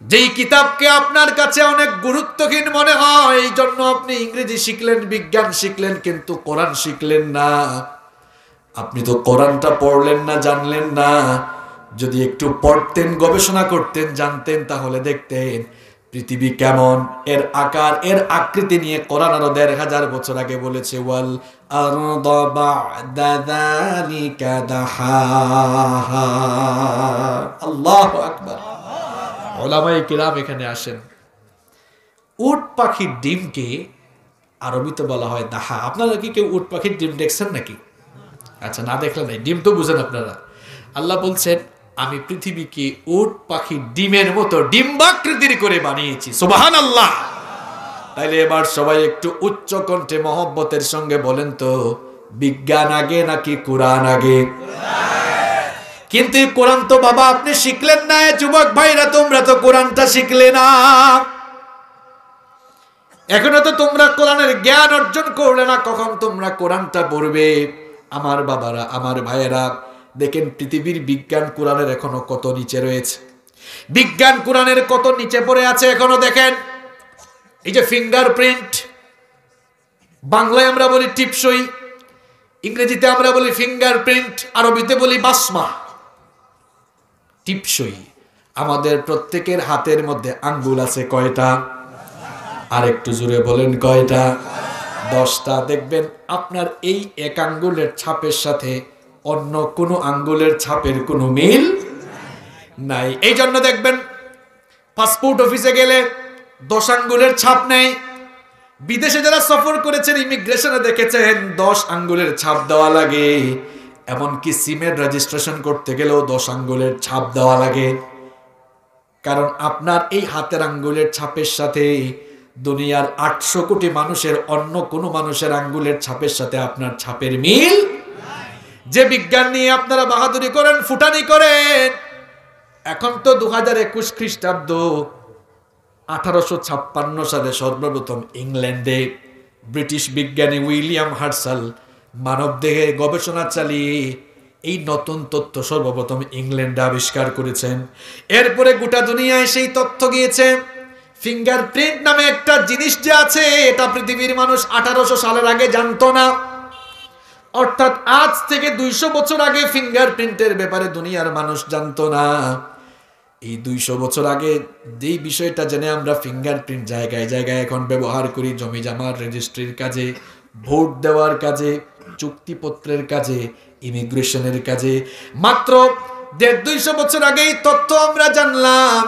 যেই কিতাবকে আপনার কাছে অনেক গুরুত্বহীন মনে হয়, এই জন্য আপনি ইংরেজি শিখলেন, বিজ্ঞান শিখলেন, কিন্তু কোরআন শিখলেন না। আপনি তো কোরআনটা পড়লেন না, জানলেন না। যদি একটু পড়তেন, গবেষণা করতেন, জানতেন, তাহলে দেখতেন পৃথিবী কেমন, এর আকার, এর আকৃতি নিয়ে কোরআন আরো ১৫০০ বছর আগে বলেছে, ওয়াল আরদা বা'দা যালিকা দাহাহা। আল্লাহু আকবার। উলামায়ে কিরাম এখানে আসেন। উট পাখির ডিমকে আরবিতে বলা হয় দাহা। আপনারা কি কেউ উট পাখির ডিম দেখছেন নাকি? আচ্ছা, না দেখলে নাই, ডিম তো বুঝেন আপনারা। আল্লাহ বলছেন, আমি পৃথিবীকে উট পাখির ডিমের মতো ডিম্বাকৃতির করে বানিয়েছি। সুবহানাল্লাহ। তাইলে এবার সবাই একটু উচ্চ কণ্ঠে মহব্বতের সঙ্গে বলেন তো, বিজ্ঞান আগে নাকি কোরআন আগে? কিন্তু কোরআন তো বাবা আপনি শিখলেন না। যুবক ভাইরা, তোমরা তো কোরআনটা শিখলে না। এখনো তো তোমরা কোরআনের জ্ঞান অর্জন করলে না, কখন তোমরা কোরআনটা পড়বে? আমার বাবারা, আমার ভাইয়েরা, দেখেন পৃথিবীর বিজ্ঞান কোরআনের এখনো কত নিচে রয়েছে। বিজ্ঞান কোরআনের কত নিচে পড়ে আছে এখনো। দেখেন এই যে ফিঙ্গারপ্রিন্ট, বাংলায় আমরা বলি টিপসই, ইংরেজিতে আমরা বলি ফিঙ্গারপ্রিন্ট, আরবিতে বলি বাসমা। টিপসই, আমাদের প্রত্যেকের হাতের মধ্যে আঙ্গুল আছে কয়টা? আর একটু জোরে বলেন কয়টা? 10টা। দেখবেন আপনার এই এক আঙ্গুলের ছাপের সাথে অন্য কোনো আঙ্গুলের ছাপের কোনো মিল নাই। এই জন্য দেখবেন পাসপোর্ট অফিসে গেলে 10 আঙ্গুলের ছাপ নেই। বিদেশে যারা সফর করেছেন ইমিগ্রেশনে দেখেছেন 10 আঙ্গুলের ছাপ দেওয়া লাগে। এমনকি সিমের রেজিস্ট্রেশন করতে গেলেও 10 আঙ্গুলের ছাপ দেওয়া লাগে। কারণ আপনার এই হাতের আঙ্গুলের ছাপের সাথে দুনিয়ার 800 কোটি মানুষের অন্য কোনো মানুষের আঙ্গুলের ছাপের সাথে আপনার ছাপের মিল। যে বিজ্ঞান নিয়ে আপনারা বাহাদুরি করেন, ফুটানি করেন, এখন তো 2021 খ্রিস্টাব্দ, 1856 সালে সর্বপ্রথম ইংল্যান্ডে ব্রিটিশ বিজ্ঞানী উইলিয়াম হার্সাল মানবদেহে গবেষণা চালিয়ে এই নতুন তথ্য সর্বপ্রথম ইংল্যান্ডে আবিষ্কার করেছেন। এরপরে গোটা দুনিয়ায় সেই তথ্য গিয়েছে। ফিঙ্গারপ্রিন্ট নামে একটা জিনিস যে আছে, এটা পৃথিবীর মানুষ 1800 সালের আগে জানতো না। অর্থাৎ আজ থেকে 200 বছর আগে ফিঙ্গারপ্রিন্টের ব্যাপারে দুনিয়ার মানুষ জানতো না। এই 200 বছর আগে যেই বিষয়টা জেনে আমরা ফিঙ্গারপ্রিন্ট জায়গায় জায়গায় এখন ব্যবহার করি, জমি জমার রেজিস্ট্রির কাজে, ভোট দেওয়ার কাজে, চুক্তিপত্রের কাজে, ইমিগ্রেশনের কাজে, মাত্র 150-200 বছর আগেই তথ্য আমরা জানলাম।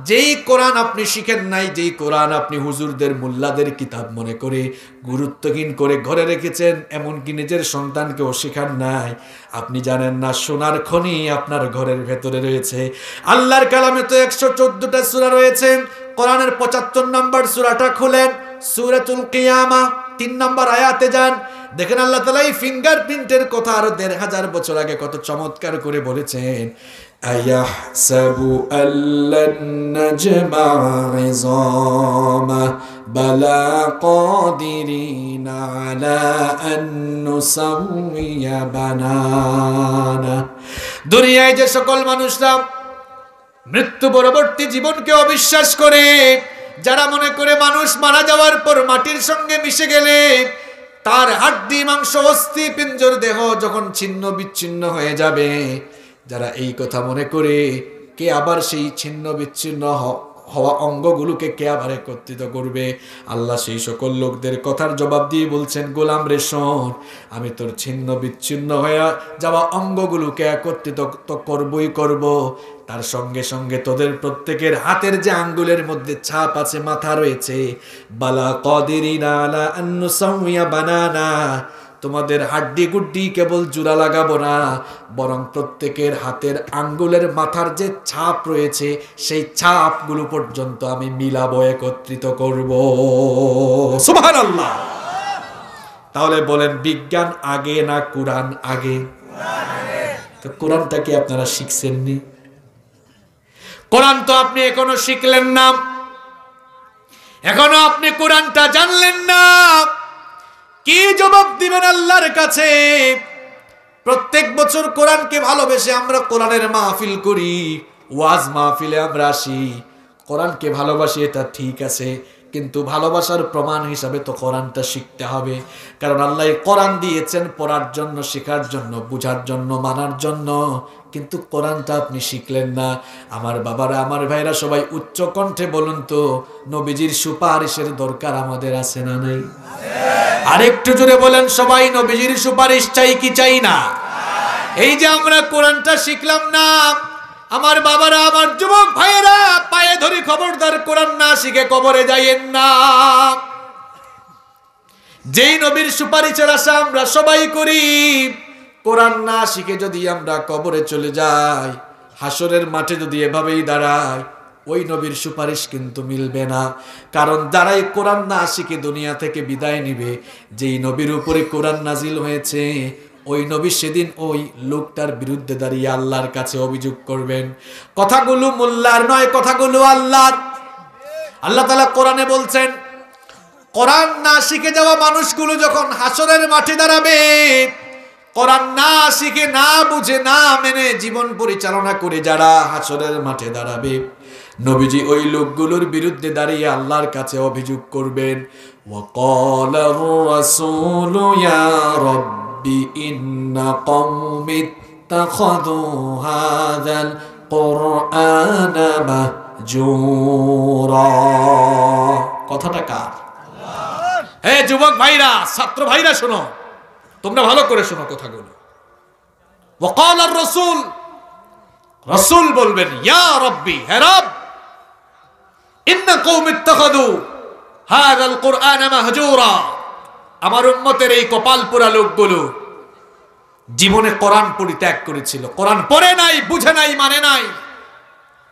যেই কোরআন আপনি শিখেন নাই, যেই কোরআন আপনি হুজুরদের মোল্লাদের কিতাব মনে করে গুরুত্বহীন করে ঘরে রেখেছেন, এমনকি নিজের সন্তানকেও শেখান নাই, আপনি জানেন না সোনার খনি আপনার ঘরের ভেতরে রয়েছে। আল্লাহর কালামে তো 114টা সূরা রয়েছে। কোরআনের 75 নম্বর সূরাটা খুলেন, সূরাতুল কিয়ামা 3 নম্বর আয়াতে যান, দেখেন আল্লাহ তাআলা এই ফিঙ্গারপ্রিন্টের কথা আরো 1500 বছর আগে কত চমৎকার করে বলেছেন। আয়াহসাবু আল্লান নাজমা ইযামা বালা কাদিরিনা আলা আন নুসাউইয়া বানানা। দুনিয়ায় যে সকল মানুষরা মৃত্যু পরবর্তী জীবনকে অবিশ্বাস করে, যারা মনে করে মানুষ মারা যাওয়ার পর মাটির সঙ্গে মিশে গেলে তার হাড্ডি মাংস অস্থি পিঞ্জর দেহ যখন ছিন্ন বিচ্ছিন্ন হয়ে যাবে, যারা এই কথা মনে করে কে আবার সেই ছিন্ন বিচ্ছিন্ন হওয়া অঙ্গগুলোকে কে আবার একত্রিত করবে, আল্লাহ সেই সকল লোকদের কথার জবাব দিয়ে বলছেন, গোলাম রে শোন, আমি তোর ছিন্ন বিচ্ছিন্ন হয়ে যাওয়া অঙ্গগুলোকে একত্রিত তো করবই করব, তার সঙ্গে সঙ্গে তোদের প্রত্যেকের হাতের যে আঙ্গুলের মধ্যে ছাপ আছে, মাথা রয়েছে, বালা কাদিরিনা আলা আন নুসাউইয়া বানানা, তোমাদের হাড্ডি গুড্ডি কেবল জোড়া লাগাবো না, বরং প্রত্যেকের হাতের আঙ্গুলের মাথার যে ছাপ রয়েছে সেই ছাপগুলো পর্যন্ত আমি মিলাবো, একত্রিত করব। সুবহানাল্লাহ। তাহলে বলেন বিজ্ঞান আগে না কোরআন আগে? তো কোরআনটা কি আপনারা শিখছেননি? কোরআন তো আপনি এখনো শিখলেন না, এখনো আপনি কোরআনটা জানলেন না। কি জবাব দিবেন আল্লাহর কাছে? প্রত্যেক বছর কোরআনকে ভালোবেসে আমরা কোরআনের মাহফিল করি, ওয়াজ মাহফিলে আমরা আসি, কোরআনকে ভালোবাসি, এটা ঠিক আছে, কিন্তু ভালোবাসার প্রমাণ হিসাবে তো কোরআনটা শিখতে হবে। কারণ আল্লাহ কোরআন দিয়েছেন পড়ার জন্য, শেখার জন্য, বুঝার জন্য, মানার জন্য, কিন্তু কোরআনটা আপনি শিখলেন না। আমার বাবারা, আমার ভাইরা, সবাই উচ্চ কণ্ঠে বলুন তো, নবীজির সুপারিশের দরকার আমাদের আছে না নাই? আরেকটু জোরে বলেন সবাই, নবীজির সুপারিশ চাই কি চাই না? এই যে আমরা কোরআনটা শিখলাম না, আমার বাবারা, আমার যুবক ভাইয়েরা, পায়ে ধরি খবরদার কোরআন না শিখে কবরে যাইয়েন না। যেই নবীর সুপারিশের আশা আমরা সবাই করি, কোরআন না শিখে যদি আমরা কবরে চলে যাই, হাসরের মাঠে যদি এভাবেই দাঁড়াই, ওই নবীর সুপারিশ কিন্তু মিলবে না। কারণ যারাই কোরআন না শিখে দুনিয়া থেকে বিদায় নিবে, যেই নবীর উপরে কোরআন নাজিল হয়েছে, ওই নবী সেদিন ওই লোকটার বিরুদ্ধে দাঁড়িয়ে আল্লাহর কাছে অভিযোগ করবেন। কথাগুলো মোল্লার নয়, কথাগুলো আল্লাহর। আল্লাহ তাআলা কোরআনে বলছেন, কোরআন না শিখে যাওয়া মানুষগুলো যখন হাসরের মাঠে দাঁড়াবে, কোরআন না শিখে না বুঝে না মেনে জীবন পরিচালনা করে যারা হাসরের মাঠে দাঁড়াবে, নবীজি ওই লোকগুলোর বিরুদ্ধে দাঁড়িয়ে আল্লাহর কাছে অভিযোগ করবেন, ওয়াকালার রাসূলু ইয়া রাব্বি ইন্না কওমি ইত্তাখাযু হাযাল কুরআনা মাহজুরা। কথাটা কার? হে যুবক ভাইরা, ছাত্র ভাইরা, শোনো, তোমরা ভালো করে শোনো কথাগুলো। ওয়াকালার রাসূল, রাসূল বলবেন, ইয়া রাব্বি, হে রব, ইন্না কওমি ইত্তাখাযু হাযাল কুরআনা মাহজুরা, আমার উম্মতের এই কপালপোড়া লোকগুলো জীবনে কোরআন পরিত্যাগ করেছিল, কোরআন পড়ে নাই, বুঝে নাই, মানে নাই।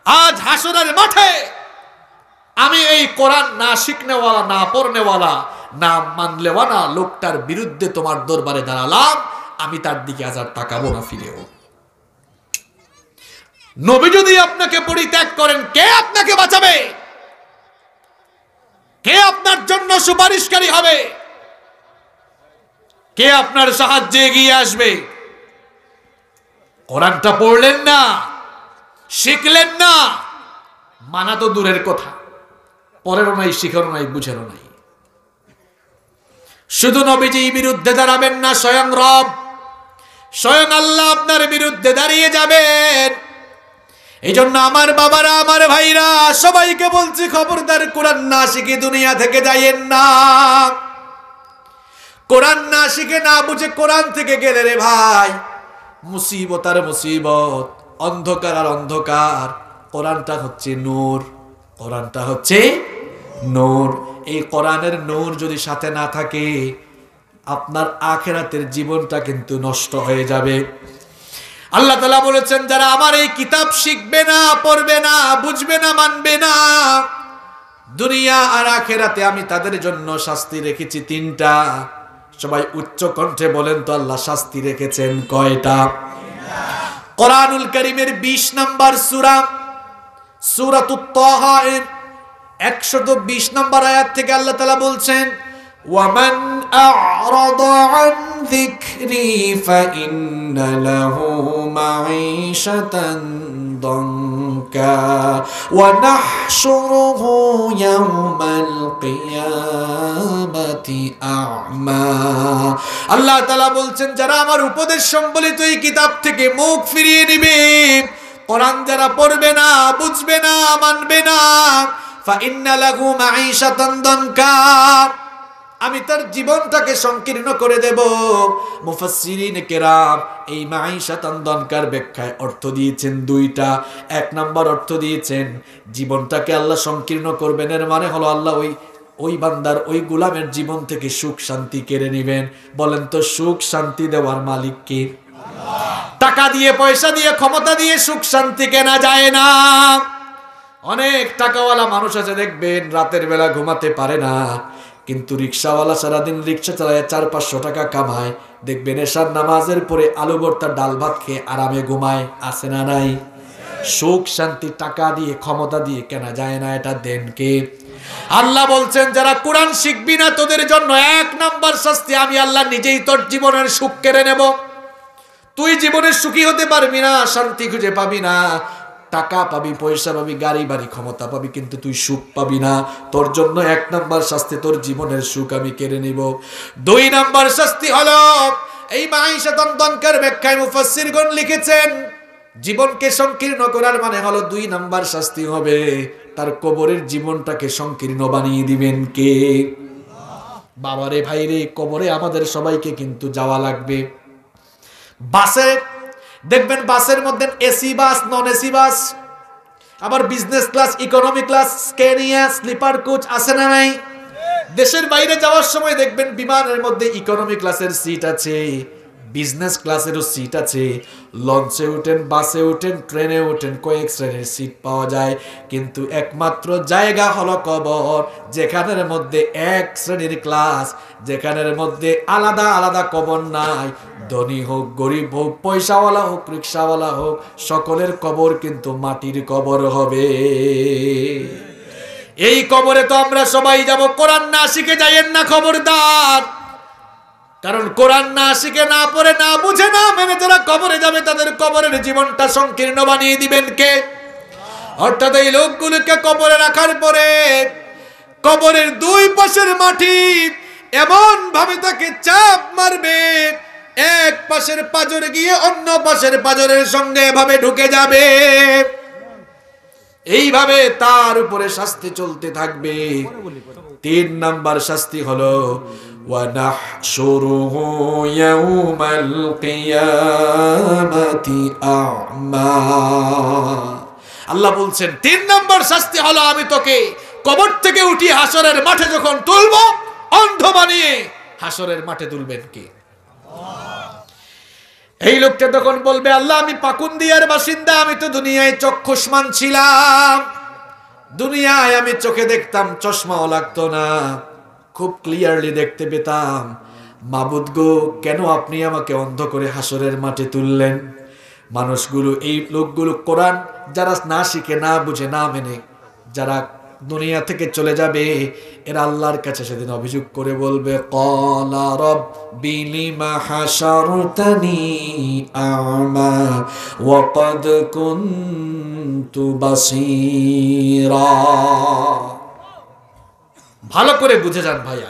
আজ হাসরের মাঠে আমি এই কোরআন না শিখনেওয়ালা, না পড়নেওয়ালা, না মানলেওয়ালা লোকটার বিরুদ্ধে তোমার দরবারে দাঁড়ালাম, আমি তার দিকে আজ আর তাকাবো না ফিরেও। নবী যদি আপনাকে পরিত্যাগ করেন, কে আপনাকে বাঁচাবে? কে আপনার জন্য সুপারিশকারী হবে? কে আপনার সাহায্যে এগিয়ে আসবে? কোরআনটা পড়লেন না, শিখলেন না, মানা তো দূরের কথা, পরেরও নাই, শিখারও নাই, বুঝেরও নাই। শুধু নবীজির বিরুদ্ধে দাঁড়াবেন না, স্বয়ং রব, স্বয়ং আল্লাহ আপনার বিরুদ্ধে দাঁড়িয়ে যাবেন। এই জন্য আমার বাবারা, আমার ভাইরা, সবাইকে বলছি, খবরদার কোরআন না শিখে দুনিয়া থেকে যাইয়েন না। কোরআন না শিখে না বুঝে কোরআন থেকে গেলে রে ভাই, মুসিবত আর মুসিবত, অন্ধকার আর অন্ধকার। কোরআনটা হচ্ছে নূর, কোরআনটা হচ্ছে নূর। এই কোরআনের নূর যদি সাথে না থাকে, আপনার আখিরাতের জীবনটা কিন্তু নষ্ট হয়ে যাবে। আল্লাহ তাআলা বলেছেন, যারা আমার এই কিতাব শিখবে না, পড়বে না, বুঝবে না, মানবে না, দুনিয়া আর আখিরাতে আমি তাদের জন্য শাস্তি রেখেছি তিনটা। সবাই উচ্চ কণ্ঠে বলেন তো, আল্লাহ শাস্তি রেখেছেন কয়টা? কোরআনুল কারীমের 20 নম্বর সূরা, সূরাতুত তাহা এর 120 নম্বর আয়াত থেকে আল্লাহ তাআলা বলছেন, ওয়ামান আ'রাদা আন যিকরি ফাইন্না লাহু মাঈশাতান দানকা ওয়া নাহশুরুহু ইয়াওমাল কিয়ামাতি আ'মা। আল্লাহ তাআলা বলছেন, যারা আমার উপদেশ সম্বলিত এই কিতাব থেকে মুখ ফিরিয়ে নেবে, কোরআন যারা পড়বে না, বুঝবে না, মানবে না, ফাইন্না লাহু মাঈশাতান দানকা, আমি তার জীবনটাকে সংকীর্ণ করে দেব। মুফাসসিরিন কেরাম এই মাঈশাতান দানকার ব্যাখ্যায় অর্থ দিয়েছেন দুইটা। এক নম্বর অর্থ দিয়েছেন, জীবনটাকে আল্লাহ সংকীর্ণ করবেন, এর মানে হলো আল্লাহ ওই বান্দার, ওই গোলামের জীবন থেকে সুখ শান্তি কেড়ে নেবেন। বলেন তো, সুখ শান্তি দেওয়ার মালিক কে? টাকা দিয়ে, পয়সা দিয়ে, ক্ষমতা দিয়ে সুখ শান্তি কেনা যায় না। অনেক টাকাওয়ালা মানুষ আছে, দেখবেন রাতের বেলা ঘুমাতে পারে না, কিন্তু রিক্সাওয়ালা সারাদিন রিক্সা চালায় 400-500 টাকা কামায়, দেখবেন এশার নামাজের পরে আলু ভর্তা ডাল ভাত খেয়ে আরামে ঘুমায়। আছে না নাই? সুখ শান্তি টাকা দিয়ে, ক্ষমতা দিয়ে কেনা যায় না, এটা দেন কে? আল্লাহ বলছেন, যারা কোরআন শিখবি না, তোদের জন্য 1 নম্বর শাস্তি, আমি আল্লাহ নিজেই তোর জীবনের সুখ কেড়ে নেব। তুই জীবনে সুখী হতে পারবি না, শান্তি খুঁজে পাবি না, টাকা পাবি, পয়সা পাবি, গাড়ি বাড়ি, ক্ষমতা পাবি, কিন্তু তুই সুখ পাবি না। তোর জন্য 1 নম্বর শাস্তি, তোর জীবনের সুখ আমি কেড়ে নিব। 2 নম্বর শাস্তি হলো, এই মাঈশাতান দানকার ব্যাখ্যায় মুফাসসিরগণ লিখেছেন, জীবনকে সংকীর্ণ করার মানে হলো 2 নম্বর শাস্তি হবে, তার কবরের জীবনটাকে সংকীর্ণ বানিয়ে দিবেন কে? বাবারে ভাইরে, কবরে আমাদের সবাইকে কিন্তু যাওয়া লাগবে। বাসে দেখবেন, বাসের মধ্যে এসি বাস, নন এসি বাস, আবার business class, economy class, Scania, sleeper coach, আছে না নাই? দেশের বাইরে যাওয়ার সময় দেখবেন বিমানের মধ্যে ইকোনমি ক্লাসের সিট আছে, বিজনেস ক্লাসেরও সিট আছে। লঞ্চে উঠেন, বাসে উঠেন, ট্রেনে উঠেন, কয়েক শ্রেণীর সিট পাওয়া যায়, কিন্তু একমাত্র জায়গা হলো কবর, যেখানের মধ্যে 1 শ্রেণীর ক্লাস, যেখানের মধ্যে আলাদা আলাদা কবর নাই। ধনী হোক, গরিব হোক, পয়সাওয়ালা হোক, রিক্সাওয়ালা হোক, সকলের কবর কিন্তু মাটির কবর হবে। এই কবরে তো আমরা সবাই যাব, কোরআন না শিখে যাইয়েন না খবরদার। কারণ কোরআন না শিখে, না পড়ে, না বুঝে, না মেনে যারা কবরে যাবে তাদের কবরের জীবনটা সংকীর্ণ বানিয়ে দিবেন কে? অর্থাৎ এই লোকগুলোকে কবরে রাখার পরে কবরের দুই পাশের মাটি এমন ভাবে তাকে চাপ মারবে, এক পাশের পাঁজর গিয়ে অন্য পাশের পাঁজরের সঙ্গে এভাবে ঢুকে যাবে। এইভাবে তার উপরে শাস্তি চলতে থাকবে। 3 নাম্বার শাস্তি হলো ওয়ানাহশুরুহু ইয়াউমাল কিয়ামাতি আ'মা। আল্লাহ বলছেন 3 নাম্বার শাস্তি হলো আমি তোকে কবর থেকে উঠিয়ে হাসরের মাঠে যখন তুলব, অন্ধ বানিয়ে হাসরের মাঠে তুলবেন কে? এই লোকটা তখন বলবে, আল্লাহ আমি পাকুন্দিয়ার বাসিন্দা, আমি তো দুনিয়ায় চক্ষুষ্মান ছিলাম, দুনিয়ায় আমি চোখে দেখতাম, চশমাও লাগতো না, খুব ক্লিয়ারলি দেখতে পেতাম। মাবুদ গো, কেন আপনি আমাকে অন্ধ করে হাসরের মাঠে তুললেন? মানুষগুলো, এই লোকগুলো কোরআন যারা না শিখে, না বুঝে, না মেনে যারা দুনিয়া থেকে চলে যাবে, এরা আল্লাহর কাছে সেদিন অভিযোগ করে বলবে, ক্বালা রাব্বি লিমা হাশারতানি আ'মা ওয়া ক্বাদ কুনতু বাসীরা। ভালো করে বুঝে যান ভাই,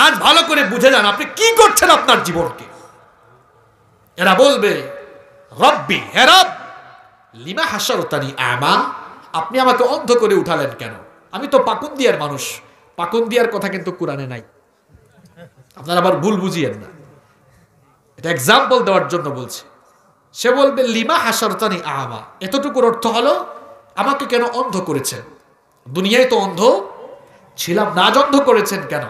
আজ ভালো করে বুঝে যান আপনি কি করছেন আপনার জীবনকে। এরা বলবে, রব্বি, হে রব, লিমা হাশারতানি আ'মা, আপনি আমাকে অন্ধ করে উঠালেন কেন? আমি তো পাকুন্দিয়ার মানুষ। পাকুন্দিয়ার কথা কিন্তু কোরআনে নাই, আপনারা আবার ভুল বুঝিয়েন না, এটা এক্সাম্পল দেওয়ার জন্য বলছি। সে বলবে লিমা হাশারতানি আ'মা, এতটুকুর অর্থ হলো আমাকে কেন অন্ধ করেছেন? দুনিয়ায় তো অন্ধ ছিলাম না, আজ অন্ধ করেছেন কেন?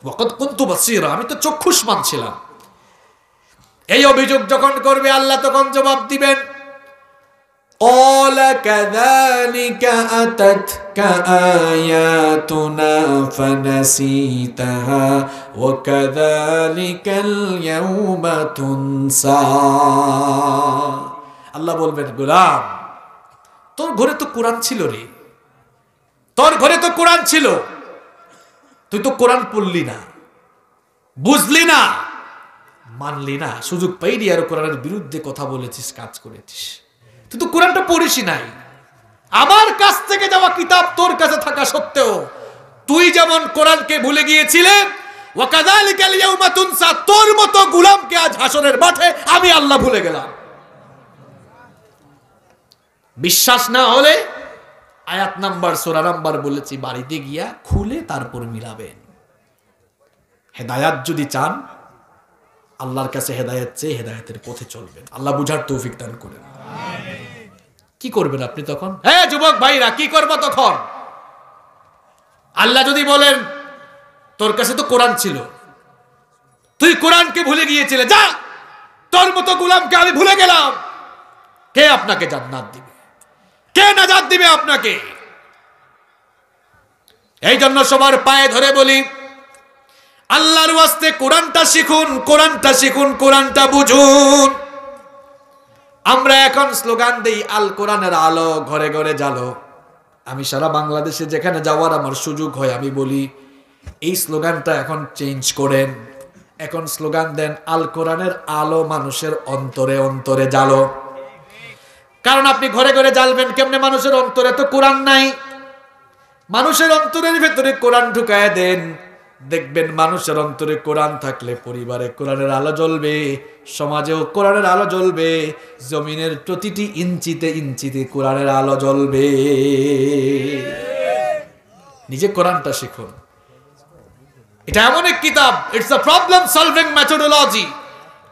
ওয়াকাদ কুনতু বাসীরা, আমি তো চক্ষুষ্মান ছিলাম। এই অভিযোগ যখন করবে আল্লাহ তখন জবাব দিবেন, قال كذلك أتتك آياتنا فنسيتها وكذلك اليوم تنسى। আল্লাহ বলবেন, গোলাম তোর ঘরে তো কোরআন ছিল রে, তোর ঘরে তো কোরআন ছিল, তুই তো কোরআন পড়লি না, বুঝলি না, মানলি না, সুযোগ পাইনি আর কোরআনের বিরুদ্ধে কথা বলেছিস, কাজ করেছিস। তুই তো কোরআনটা পড়িস নাই। আমার কাছ থেকে যাওয়া কিতাব তোর কাছে থাকা সত্ত্বেও তুই যেমন কোরআনকে ভুলে গিয়েছিলে, ওয়া কাযালিকাল ইয়াউমা তুনসা, তোর মতো গোলামকে আজ হাসরের মাঠে আমি আল্লাহ ভুলে গেলাম। বিশ্বাস না হলে আয়াত নাম্বার, সূরা নাম্বার বলেছি, বাড়িতে গিয়া খুলে তারপর মিলাবেন। হেদায়াত যদি চান, আল্লাহর কাছে হেদায়েত চেয়ে হেদায়েতের পথে চলবেন। আল্লাহ বুঝার তৌফিক দান করেন। কি করবেন আপনি তখন? হ্যাঁ যুবক ভাইরা, কি করবো তখন? আল্লাহ যদি বলেন তোর কাছে তো কোরআন ছিল, তুই কোরআনকে ভুলে গিয়েছিলে, যা, তোর মতো গোলামকে আমি ভুলে গেলাম, কে আপনাকে জান্নাত দিবে? কে নাজাত দিবে আপনাকে? এই জন্য সবার পায়ে ধরে বলি, আল্লাহর ওয়াস্তে কোরআনটা শিখুন, কোরআনটা শিখুন, কোরআনটা বুঝুন। আমরা এখন স্লোগান দেই, আল কোরআনের আলো ঘরে ঘরে জ্বালো। আমি সারা বাংলাদেশে যেখানে যাওয়ার আমার সুযোগ হয় আমি বলি, এই স্লোগানটা এখন চেঞ্জ করেন, এখন স্লোগান দেন, আল কোরআনের আলো মানুষের অন্তরে অন্তরে জ্বালো। কারণ আপনি ঘরে ঘরে জ্বালবেন কেমনে? মানুষের অন্তরে তো কোরআন নাই। মানুষের অন্তরের ভেতরে কোরআন ঢুকায় দেন, দেখবেন মানুষের অন্তরে কোরআন থাকলে পরিবারে কোরআনের আলো জ্বলবে, সমাজেও কোরআনের আলো জ্বলবে, জমিনের প্রতিটি ইঞ্চিতে ইঞ্চিতে কোরআনের আলো জ্বলবে। নিজে কোরআনটা শিখুন। এটা এমন এক কিতাব, it's a problem solving methodology.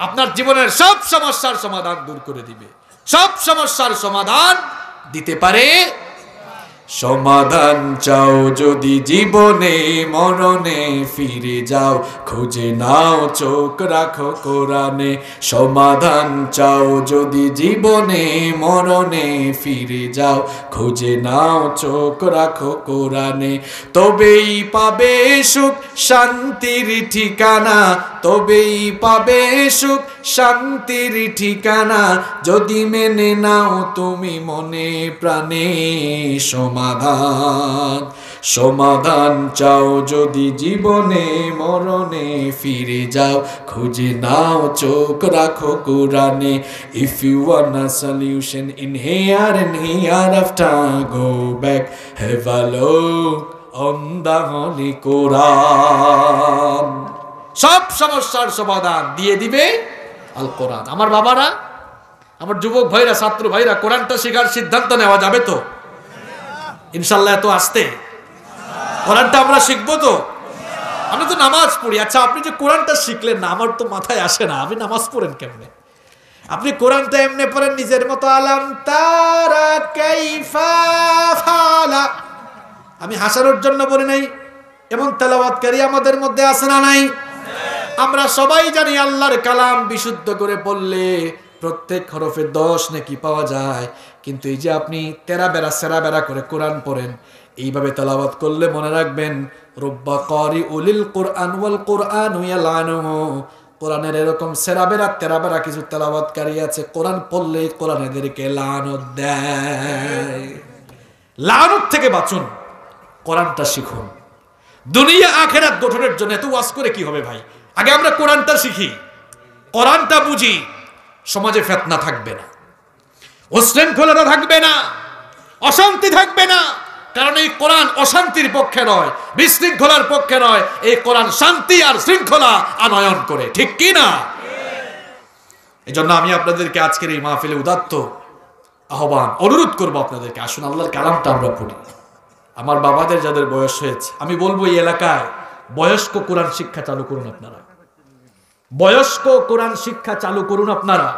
আপনার জীবনের সব সমস্যার সমাধান দূর করে দিবে, সব সমস্যার সমাধান দিতে পারে। সমাধান চাও যদি জীবনে মরণে, ফিরে যাও খুঁজে নাও চোখ রাখো কোরআনে। সমাধান চাও যদি জীবনে মরণে, ফিরে যাও খুঁজে নাও চোখ রাখো কোরআনে। তবেই পাবে সুখ শান্তির ঠিকানা, তবেই পাবে সুখ শান্তির ঠিকানা, যদি মেনে নাও তুমি মনে প্রাণে সমাধান। সমাধান চাও যদি জীবনে মরণে, ফিরে যাও খুঁজে নাও চোখ রাখো কোরআনে। If you want a solution in here and hereafter, go back have a look on the holy Quran. সব সমস্যার সমাধান দিয়ে দিবে আল কোরআন। আমার বাবারা, আমার যুবক ভাইরা, ছাত্র ভাইরা, কোরআনটা শেখার সিদ্ধান্ত নেওয়া যাবে তো ইনশাল্লাহ? এত আসতে কোরআনটা আমরা শিখবো তো? আমরা তো নামাজ পড়ি। আচ্ছা, আপনি যে কোরআনটা শিখলেন না, আমার তো মাথায় আসে না, আপনি নামাজ পড়েন কেমনে? আপনি কোরআনটা এমনি পড়েন নিজের মতো, আলাম তারা কাইফা ফালা। আমি হাসানোর জন্য বলি নাই, এমন তেলাওয়াতকারী আমাদের মধ্যে আছে না নাই? আমরা সবাই জানি আল্লাহর কালাম বিশুদ্ধ করে পড়লে প্রত্যেক হরফে 10 নেকি পাওয়া যায়। কিন্তু এই যে আপনি তেরা বেড়া সেরা বেড়া করে কোরআন পড়েন, এইভাবে তেলাওয়াত করলে মনে রাখবেন, রব্বা কারি উলিল কোরআন ওয়াল কোরআন ইয়ালানুহু। কোরআনের এরকম সেরা বেড়া তেরা বেড়া কিছু তেলাওয়াতকারী আছে, কোরআন পড়লেই কোরআন এদেরকে লানত দেয়। লানত থেকে বাঁচুন, কোরআনটা শিখুন। দুনিয়া আখিরাত গঠনের জন্য এত ওয়াজ করে কি হবে ভাই? আগে আমরা কোরআনটা শিখি, কোরআনটা বুঝি, সমাজে ফিতনা থাকবে না, উশৃঙ্খলতা থাকবে না, অশান্তি থাকবে না। কারণ এই কোরআন অশান্তির পক্ষে নয়, বিশৃঙ্খলার পক্ষে নয়। এই কোরআন শান্তি আর শৃঙ্খলা আনয়ন করে, ঠিক কি না? এই জন্য আমি আপনাদেরকে আজকের এই মাহফিলে উদাত্ত আহ্বান, অনুরোধ করবো আপনাদেরকে, আসুন আল্লাহর কালামটা আমরা পড়ি। আমার বাবাদের যাদের বয়স হয়েছে, আমি বলবো এই এলাকায় বয়স্ক কোরআন শিক্ষা চালু করুন আপনারা। বয়স্ক কোরআন শিক্ষা চালু করুন আপনারা।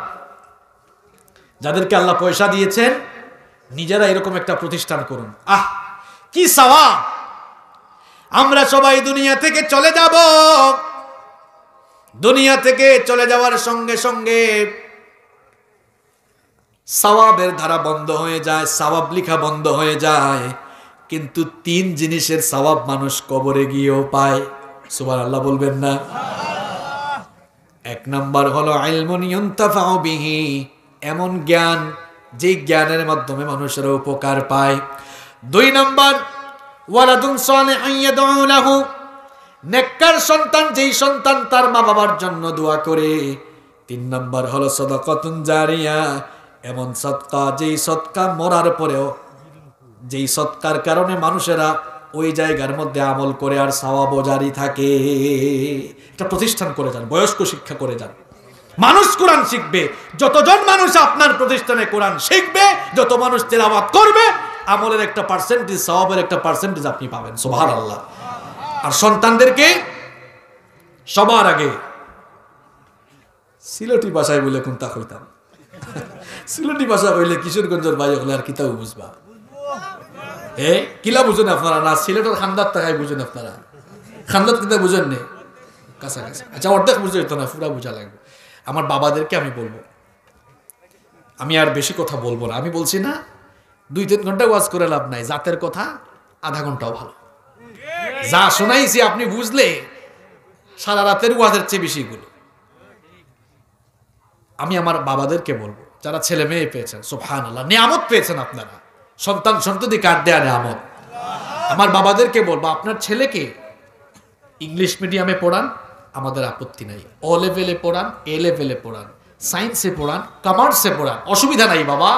যাদেরকে আল্লাহ পয়সা দিয়েছেন, নিজেরা এরকম একটা প্রতিষ্ঠান করুন। কি সওয়াব! আমরা সবাই দুনিয়া থেকে চলে যাব। দুনিয়া থেকে চলে যাওয়ার সঙ্গে সঙ্গে সওয়াবের ধারা বন্ধ হয়ে যায়, সওয়াব লেখা বন্ধ হয়ে যায়। কিন্তু 3 জিনিসের সওয়াব মানুষ কবরে গিয়েও পায়। সুবহানাল্লাহ বলবেন না? 1 নাম্বার হলো ইলমুন ইউনতাফাউ বিহি, এমন জ্ঞান যে জ্ঞানের মাধ্যমে মানুষের উপকার পায়। 2 নাম্বার ওয়ালাদুন সালিহুন ইয়াদউ লাহু, নেককার সন্তান, যেই সন্তান তার মা বাবার জন্য দোয়া করে। 3 নাম্বার হলো সাদাকাতুন জারিয়া, এমন সদকা যেই সদকা মরার পরেও, যেই সৎকার কারণে মানুষেরা ওই জায়গার মধ্যে আমল করে আর সওয়াব জারি থাকে। এটা প্রতিষ্ঠান করে যান, বয়স্ক শিক্ষা করে যান। মানুষ কোরআন শিখবে, যতজন মানুষ আপনার প্রতিষ্ঠানে কোরআন শিখবে, যত মানুষ তেলাওয়াত করবে, আমলের একটা পার্সেন্টেজ, সওয়াবের একটা পার্সেন্টেজ আপনি পাবেন। সুবহানাল্লাহ। আর সন্তানদেরকে সবার আগে সিলেটি ভাষায় বলে কোনটা কইতাম, সিলেটি ভাষা কইলে কিশোরগঞ্জের ভাই হলে আর কিতাব বুঝবা। কিলা বুঝেন আপনারা না? সিলেটের খান্দাত টাকায় বুঝেন আপনারা? খান্দাত কিতা বুঝেন নে? কাছাকাছি। আচ্ছা, অর্ধেক বুঝে যেত না, পুরা বুঝা লাগবে। আমার বাবাদেরকে আমি বলবো, আমি আর বেশি কথা বলবো না। আমি বলছি না 2-3 ঘন্টা ওয়াজ করে লাভ নাই, জাতের কথা আধা ঘন্টাও ভালো। যা শোনাইছি আপনি বুঝলে সারা রাতের ওয়াজের চেয়ে বেশি গুলো। আমি আমার বাবাদেরকে বলবো, যারা ছেলে মেয়ে পেয়েছেন, সুবহানাল্লাহ, নিয়ামত পেয়েছেন আপনারা, সন্তান সন্ততি কার দেয়া নিয়ামত। আমার বাবাদেরকে বলবো, আপনার ছেলেকে ইংলিশ মিডিয়ামে পড়ান, আমাদের আপত্তি নাই। ও লেভেলে পড়ান, এ লেভেলে পড়ান, সায়েন্সে পড়ান, কমার্সে পড়ান, অসুবিধা নাই বাবা।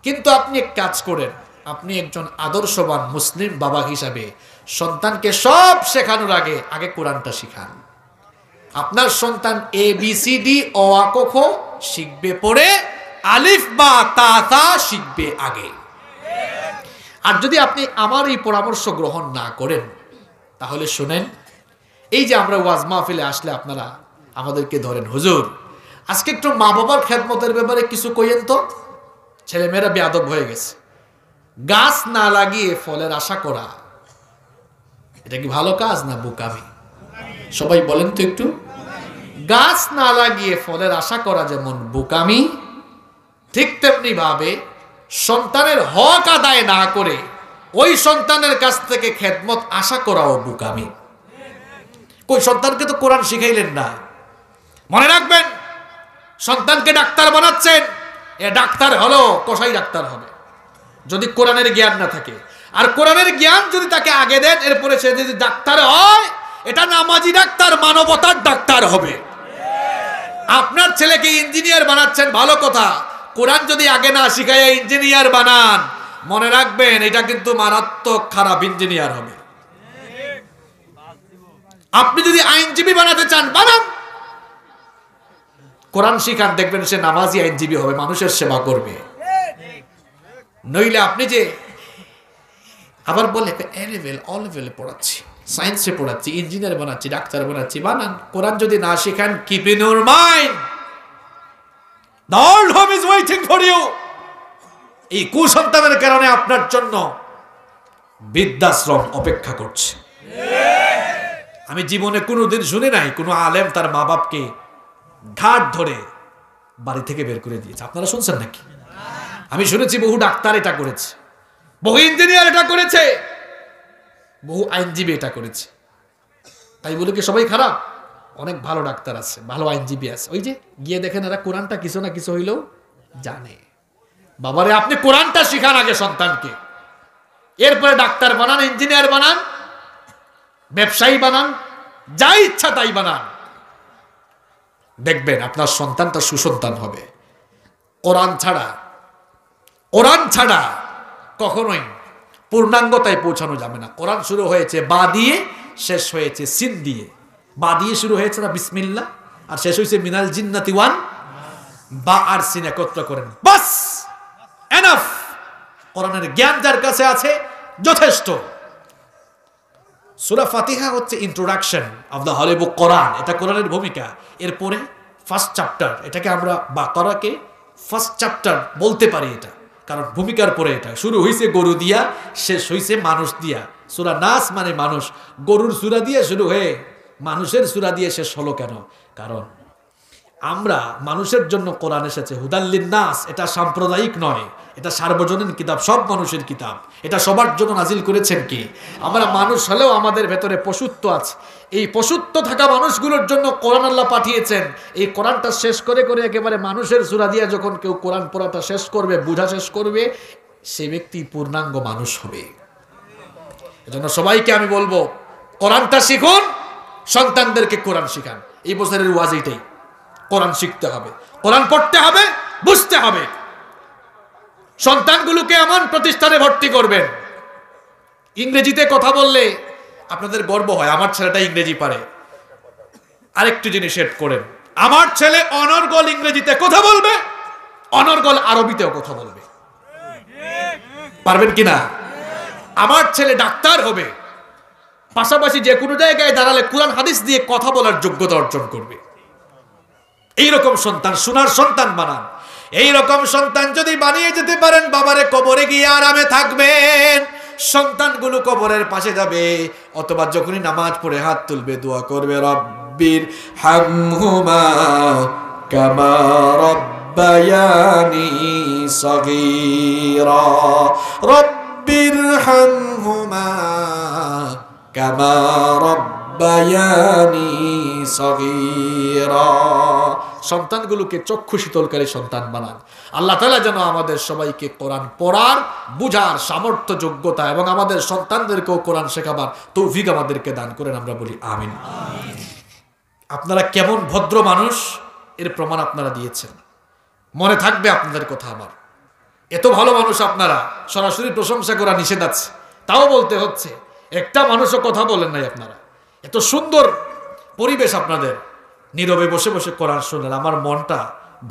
কিন্তু আপনি এক কাজ করেন, আপনি একজন আদর্শবান মুসলিম বাবা হিসাবে সন্তানকে সব শেখানোর আগে আগে কোরআনটা শিখান। আপনার সন্তান ABCD অ আ ক খ শিখবে পড়ে, আলিফ বা তা তা শিখবে আগে। আর যদি আপনি আমার এই পরামর্শ গ্রহণ না করেন, তাহলে শুনেন, এই যে আমরা ওয়াজ মাহফিলে আসলে আপনারা আমাদেরকে ধরেন, হুজুর আজকে একটু মা বাবার খেদমতের ব্যাপারে কিছু কইেন তো, ছেলেমেয়েরা বেয়াদব হয়ে গেছে। গাছ না লাগিয়ে ফলের আশা করা, এটা কি ভালো কাজ না বোকামি? সবাই বলেন তো একটু। গাছ না লাগিয়ে ফলের আশা করা যেমন বোকামি, ঠিক তেমনি ভাবে সন্তানের হক আদায় না করে ওই সন্তানের কাছ থেকে খেদমত আশা করাও বোকামি। কই সন্তানকে তো কোরআন শিখাইলেন না। মনে রাখবেন, সন্তানকে ডাক্তার বানাচ্ছেন, এ ডাক্তার হলো কসাই ডাক্তার হবে যদি কোরআনের জ্ঞান না থাকে। আর কোরআনের জ্ঞান যদি তাকে আগে দেন, এরপরে সে যদি ডাক্তার হয়, এটা নামাজি ডাক্তার, মানবতার ডাক্তার হবে। আপনার ছেলেকে ইঞ্জিনিয়ার বানাচ্ছেন, ভালো কথা। কোরআন যদি আগে না শিখাইয়া ইঞ্জিনিয়ার বানান, মনে রাখবেন এটা কিন্তু মারাত্মক খারাপ ইঞ্জিনিয়ার হবে। আপনি যদি আইনজীবী বানাতে চান, বানান, কোরআন শিখান, দেখবেন সে নামাজি আইনজীবী হবে, মানুষের সেবা করবে। নইলে আপনি যে আবার বলে এ লেভেল অল লেভেলে পড়াচ্ছি, সায়েন্সে পড়াচ্ছি, ইঞ্জিনিয়ার বানাচ্ছি, ডাক্তার বানাচ্ছি, বানান। কোরআন যদি না শিখান, keep in your mind the world home is waiting for you. এই কুসন্তানের কারণে আপনার জন্য বৃদ্ধাশ্রম অপেক্ষা করছে। আমি জীবনে কোনোদিন শুনি নাই কোনো আলেম তার মা বাপকে ঘাট ধরে বাড়ি থেকে বের করে দিয়েছে। আপনারা শুনছেন নাকি? আমি শুনেছি বহু ডাক্তার এটা করেছে, বহু ইঞ্জিনিয়ার এটা করেছে, বহু আইনজীবী এটা করেছে। তাই বলে কি সবাই খারাপ? অনেক ভালো ডাক্তার আছে, ভালো আইনজীবী আছে। ওই যে গিয়ে দেখেন এরা কোরআনটা কিছু না কিছু হইলেও জানে। বাবারে, আপনি কোরআনটা শিখান আগে সন্তানকে, এরপরে ডাক্তার বানান, ইঞ্জিনিয়ার বানান, ব্যবসায়ী বানান, যা ইচ্ছা তাই বানান। দেখবেন আপনার সন্তানটা সুসন্তান হবে। কোরআন ছাড়া কখনোই পূর্ণাঙ্গতায় পৌঁছানো যাবে না। কোরআন শুরু হয়েছে বা দিয়ে, শেষ হয়েছে সিন দিয়ে। বা দিয়ে শুরু হয়েছে না বিসমিল্লাহ, আর শেষ হয়েছে মিনাল জিন্নাতি ওয়ান। বা আর সিন একত্র করেন, বাস, এনাফ। কোরআনের জ্ঞান যার কাছে আছে যথেষ্ট। সূরা ফাতিহা হচ্ছে ইন্ট্রোডাকশন অফ দ্য হলি বুক কোরআন, এটা কোরআনের ভূমিকা। এরপরে ফার্স্ট চ্যাপ্টার, এটাকে আমরা বাকারাকে ফার্স্ট চ্যাপ্টার বলতে পারি, এটা কারণ ভূমিকার পরে এটা শুরু হয়েছে গরু দিয়া, শেষ হয়েছে মানুষ দিয়া। সূরা নাস মানে মানুষ, গরুর সূরা দিয়ে শুরু হয়ে মানুষের সূরা দিয়ে শেষ হলো কেন? কারণ আমরা মানুষের জন্য কোরআন এসেছে, হুদাল্লিন নাস। এটা সাম্প্রদায়িক নয়, এটা সার্বজনীন কিতাব, সব মানুষের কিতাব। এটা সবার জন্য নাজিল করেছেন কি? আমরা মানুষ হলেও আমাদের ভেতরে পশুত্ব আছে। এই পশুত্ব থাকা মানুষগুলোর জন্য কোরআন আল্লাহ পাঠিয়েছেন। এই কোরআনটা শেষ করে করে একেবারে মানুষের সূরা দিয়ে যখন কেউ কোরআন পড়াটা শেষ করবে, বুঝা শেষ করবে, সে ব্যক্তি পূর্ণাঙ্গ মানুষ হবে। এজন্য সবাইকে আমি বলবো, কোরআনটা শিখুন, সন্তানদেরকে কোরআন শিখান। এই বছরের ওয়াজ এটাই, কোরআন শিখতে হবে, কোরআন পড়তে হবে, বুঝতে হবে। সন্তানগুলোকে এমন প্রতিষ্ঠানে ভর্তি করবেন, ইংরেজিতে কথা বললে আপনাদের গর্ব হয়, আমার ছেলেটা ইংরেজি পারে। আরেকটু জিনিস এড করেন, আমার ছেলে অনর্গল ইংরেজিতে কথা বলবে, অনর্গল আরবিতেও কথা বলবে। পারবেন কিনা? আমার ছেলে ডাক্তার হবে, পাশাপাশি যে কোনো জায়গায় দাঁড়ালে কোরআন হাদিস দিয়ে কথা বলার যোগ্যতা অর্জন করবে। এইরকম সন্তান, সোনার সন্তান বানান। এইরকম সন্তান যদি বানিয়ে যেতে পারেন, বাবারে কবরে গিয়ে আরামে থাকবেন। সন্তানগুলো কবরের পাশে যাবে, অথবা যখনই নামাজ পড়ে হাত তুলবে, দোয়া করবে, রব্বির হামহুমা কামা রব্বায়ানি সগীরা, রব্বির হামহুমা কামা রব্বায়ানি সগীরা। সন্তানগুলোকে চক্ষু শীতলকারী সন্তান বানান। আল্লাহ তাআলা যেন আমাদের সবাইকে কোরআন পড়ার, বুঝার সামর্থ্য, যোগ্যতা এবং আমাদের সন্তানদেরকেও কোরআন শেখাবার তৌফিক আমাদেরকে দান করেন, আমরা বলি আমিন। আপনারা কেমন ভদ্র মানুষ, এর প্রমাণ আপনারা দিয়েছেন। মনে থাকবে আপনাদের কথা আমার। এত ভালো মানুষ আপনারা, সরাসরি প্রশংসা করা নিষেধ আছে, তাও বলতে হচ্ছে। একটা মানুষও কথা বলেন নাই আপনারা। এত সুন্দর পরিবেশ আপনাদের, নীরবে বসে বসে কোরআন শুনলেন, আমার মনটা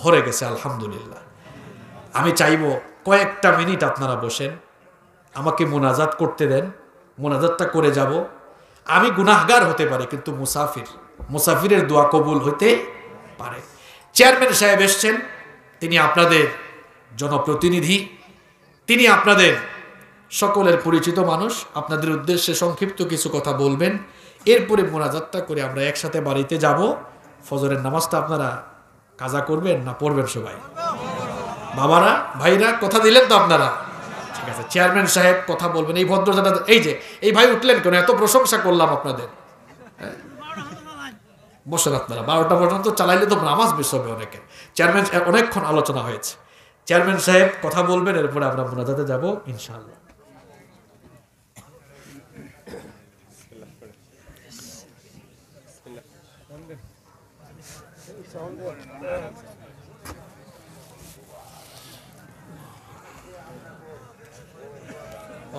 ভরে গেছে, আলহামদুলিল্লাহ। আমি চাইবো কয়েকটা মিনিট আপনারা বসেন, আমাকে মোনাজাত করতে দেন, মোনাজাতটা করে যাব। আমি গুনাহগার হতে পারি, কিন্তু মুসাফিরের দোয়া কবুল হতে পারে। চেয়ারম্যান সাহেব এসছেন, তিনি আপনাদের জনপ্রতিনিধি, তিনি আপনাদের সকলের পরিচিত মানুষ। আপনাদের উদ্দেশ্যে সংক্ষিপ্ত কিছু কথা বলবেন, এরপরে মোনাজাতটা করে আমরা একসাথে বাড়িতে যাব। ফজরের নামাজটা আপনারা কাজা করবেন না পড়বেন সবাই? বাবারা, ভাইরা, কথা দিলেন তো আপনারা? ঠিক আছে, চেয়ারম্যান সাহেব কথা বলবেন। এই ভদ্রতা, এই যে এই ভাই উঠলেন কেন? এত প্রশংসা করলাম আপনাদের। বসেন আপনারা, 12টা পর্যন্ত চালাইলে তো নামাজ মিস হবে অনেকে। চেয়ারম্যান সাহেব অনেকক্ষণ আলোচনা হয়েছে, চেয়ারম্যান সাহেব কথা বলবেন, এরপরে আমরা মোনাজাতে যাব ইনশাআল্লাহ।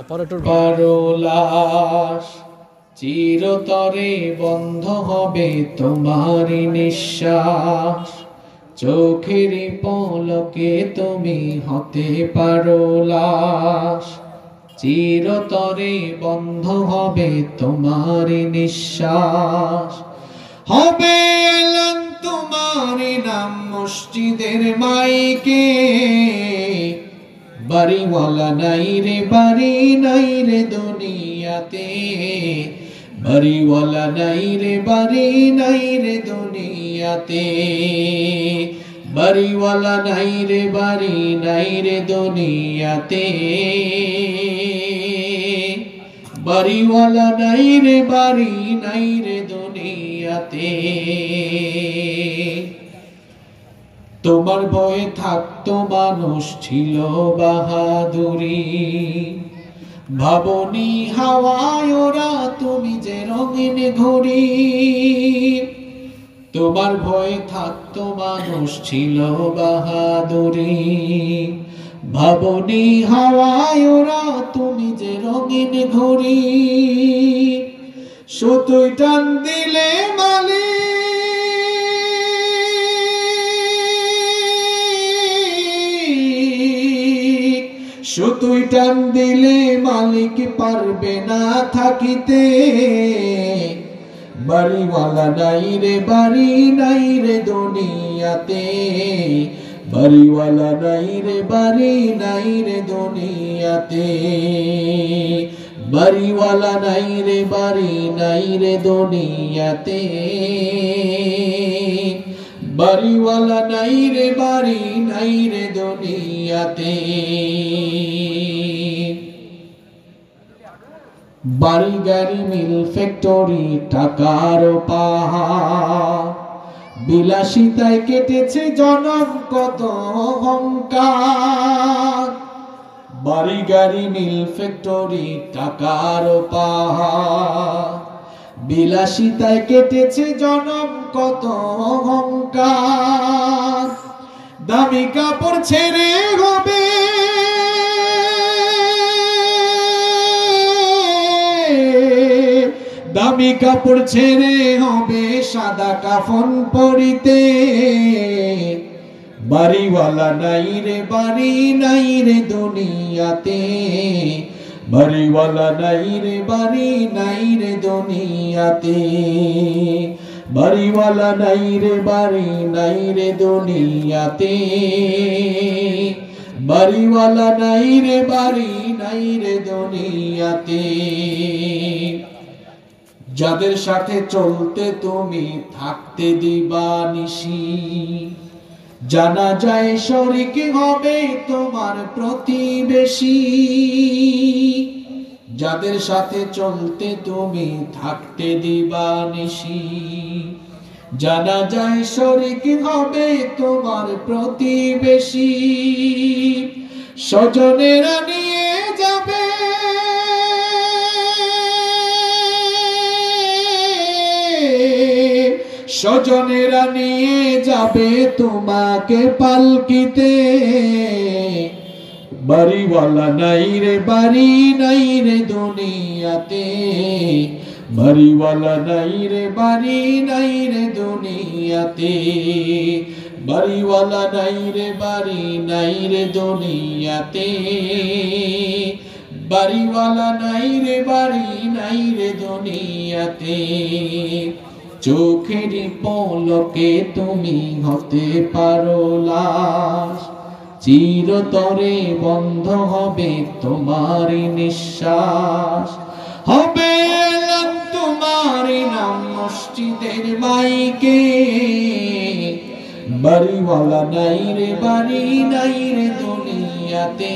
অপারেটর পারলাস চিরতরে বন্ধ হবে তোমারি নিঃশ্বাস, চোখের পলকে তুমি হতে পারো লাশ, চিরতরে বন্ধ হবে তোমারি নিঃশ্বাস, হবে এলান তোমারি নাম মসজিদের মাইকে, বাড়িওয়ালা নাই রে বাড়ি নাই রে দুনিয়াতে, বাড়িওয়ালা নাই রে বাড়ি নাই রে দুনিয়াতে, বাড়িওয়ালা নাই রে বাড়ি নাই রে দুনিয়াতে, বাড়িওয়ালা নাই রে বাড়ি নাই রে দুনিয়াতে। তোমার ভয়ে থাকতো মানুষ ছিল বাহাদুরি, ভাবনি হাওয়ায় ওরা তুমি যে রঙিন ঘড়ি, তোমার ভয়ে থাকতো মানুষ ছিল বাহাদুরি, ভাবনি হাওয়ায় ওরা তুমি যে রঙিন ঘড়ি, সুতোয় টান দিলে মালিক সুতোয় টান দিলে মালিক পারবে না থাকিতে, বাড়িওয়ালা নাই রে বাড়ি নাই রে দুনিয়াতে, বাড়িওয়ালা নাই রে বাড়ি নাই রে দুনিয়াতে, বাড়িওয়ালা নাই রে বাড়ি নাই রে দুনিয়াতে, বাড়িওয়ালা নাই রে বাড়ি নাই রে দুনিয়াতে। বাড়ি গাড়ি মিল ফ্যাক্টরি টাকার পাহাড়, বিলাসিতায় কেটেছে জনম কত অহংকার, বাড়ি গাড়ি মিল ফ্যাক্টরি টাকার পাহাড়, বিলাসিতায় কেটেছে জনম কত অহংকার, দামি কাপড় ছেড়ে হবে দামি কাপড় ছেড়ে হবে সাদা কাফন পরিতে, বাড়িওয়ালা নাই রে বাড়ি নাই রে দুনিয়াতে, বাড়িওয়ালা নাই রে বাড়ি নাই রে দুনিয়াতে, বাড়িওয়ালা নাই রে বাড়ি নাই রে দুনিয়াতে, বাড়িওয়ালা নাই রে বাড়ি নাই রে দুনিয়াতে। যাদের সাথে চলতে তুমি থাকতে দিবা নিশি, জানা যায় শরীক হবে তোমার প্রতিবেশী, যাদের সাথে চলতে তুমি থাকতে দিবা নিশি, জানা যায় শরীক হবে তোমার প্রতিবেশী, স্বজনেরা নিয়ে যাবে স্বজনেরা নিয়ে যাবে তোমাকে পালকিতে, বাড়িওয়ালা নাই রে বাড়ি নাই রে দুনিয়াতে, বাড়িওয়ালা নাই রে বাড়ি নাই রে দুনিয়াতে, বাড়িওয়ালা নাই রে বাড়ি নাই রে দুনিয়াতে, বাড়িওয়ালা নাই রে বাড়ি নাই রে দুনিয়াতে। চোখের পলকে তুমি হতে পারো লাশ, চিরতরে বন্ধ হবে তোমার নিঃশ্বাস, হবে এলান তোমার নাম মসজিদের মাইকে, বাড়িওয়ালা নাই রে বাড়ি নাই রে দুনিয়াতে,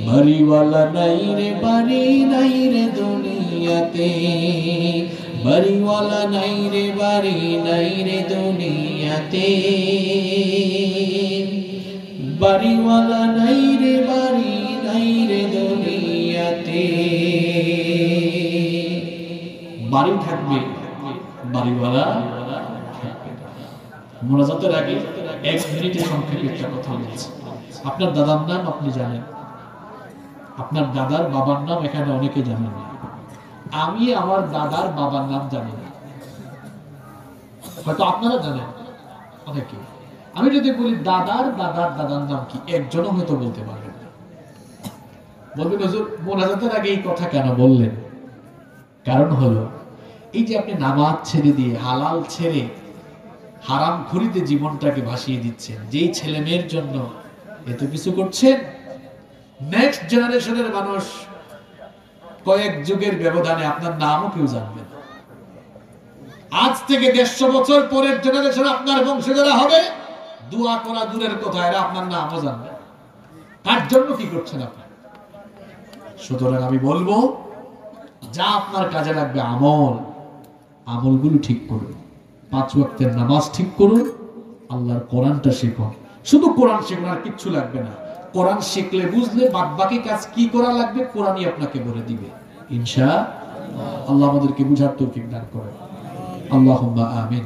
বাড়িওয়ালা নাই রে বাড়ি নাই রে দুনিয়াতে, বাড়িওয়ালা নাই রে বাড়ি নাই রে দুনিয়াতে, বাড়িওয়ালা নাই রে বাড়ি নাই রে দুনিয়াতে। বাড়ি থাকবে, বাড়িওয়ালা থাকবে না। মোনাজাতের আগে 1 মিনিটের সংক্ষেপে একটা কথা বলছি। আপনার দাদার নাম আপনি জানেন, আপনার দাদার বাবার নাম এখানে অনেকে জানেন না। আমি আমার দাদার বাবার নাম জানি না, হয়তো আপনারা জানেন অনেকে। আমি যদি বলি দাদার দাদার দাদার নাম কি, একজনও হয়তো বলতে পারবেন না। বলবেন হুজুর মোনাজাতের আগে এই কথা কেন বললেন? কারণ হলো এই যে আপনি নামাজ ছেড়ে দিয়ে হালাল ছেড়ে হারাম খরিতে জীবনটাকে ভাসিয়ে দিচ্ছেন, যেই ছেলে মেয়ের জন্য এত কিছু করছেন, নেক্সট জেনারেশনের মানুষ কয়েক যুগের ব্যবধানে আপনার নামও কেউ জানবে না। আজ থেকে 150 বছর পরের জেনারেশন আপনার বংশধরা হবে, দোয়া করা দূরের কথা, এরা আপনার নামও জানবে। তার জন্য কি করছেন আপনি? সুতরাং আমি বলবো, যা আপনার কাজে লাগবে আমল, আমলগুলো ঠিক করুন। 5 ওয়াক্তের নামাজ ঠিক করুন, আল্লাহর কোরআনটা শিখুন। শুধু কোরআন শিখুন, আর কিচ্ছু লাগবে না। কোরআন শিখলে বুঝলে বাদবাকি কাজ কি করা লাগবে কোরআনই আপনাকে বলে দিবে ইনশাআল্লাহ। আল্লাহ আমাদেরকে বুঝার তৌফিক দান করেন। আল্লাহুম্মা আমিন।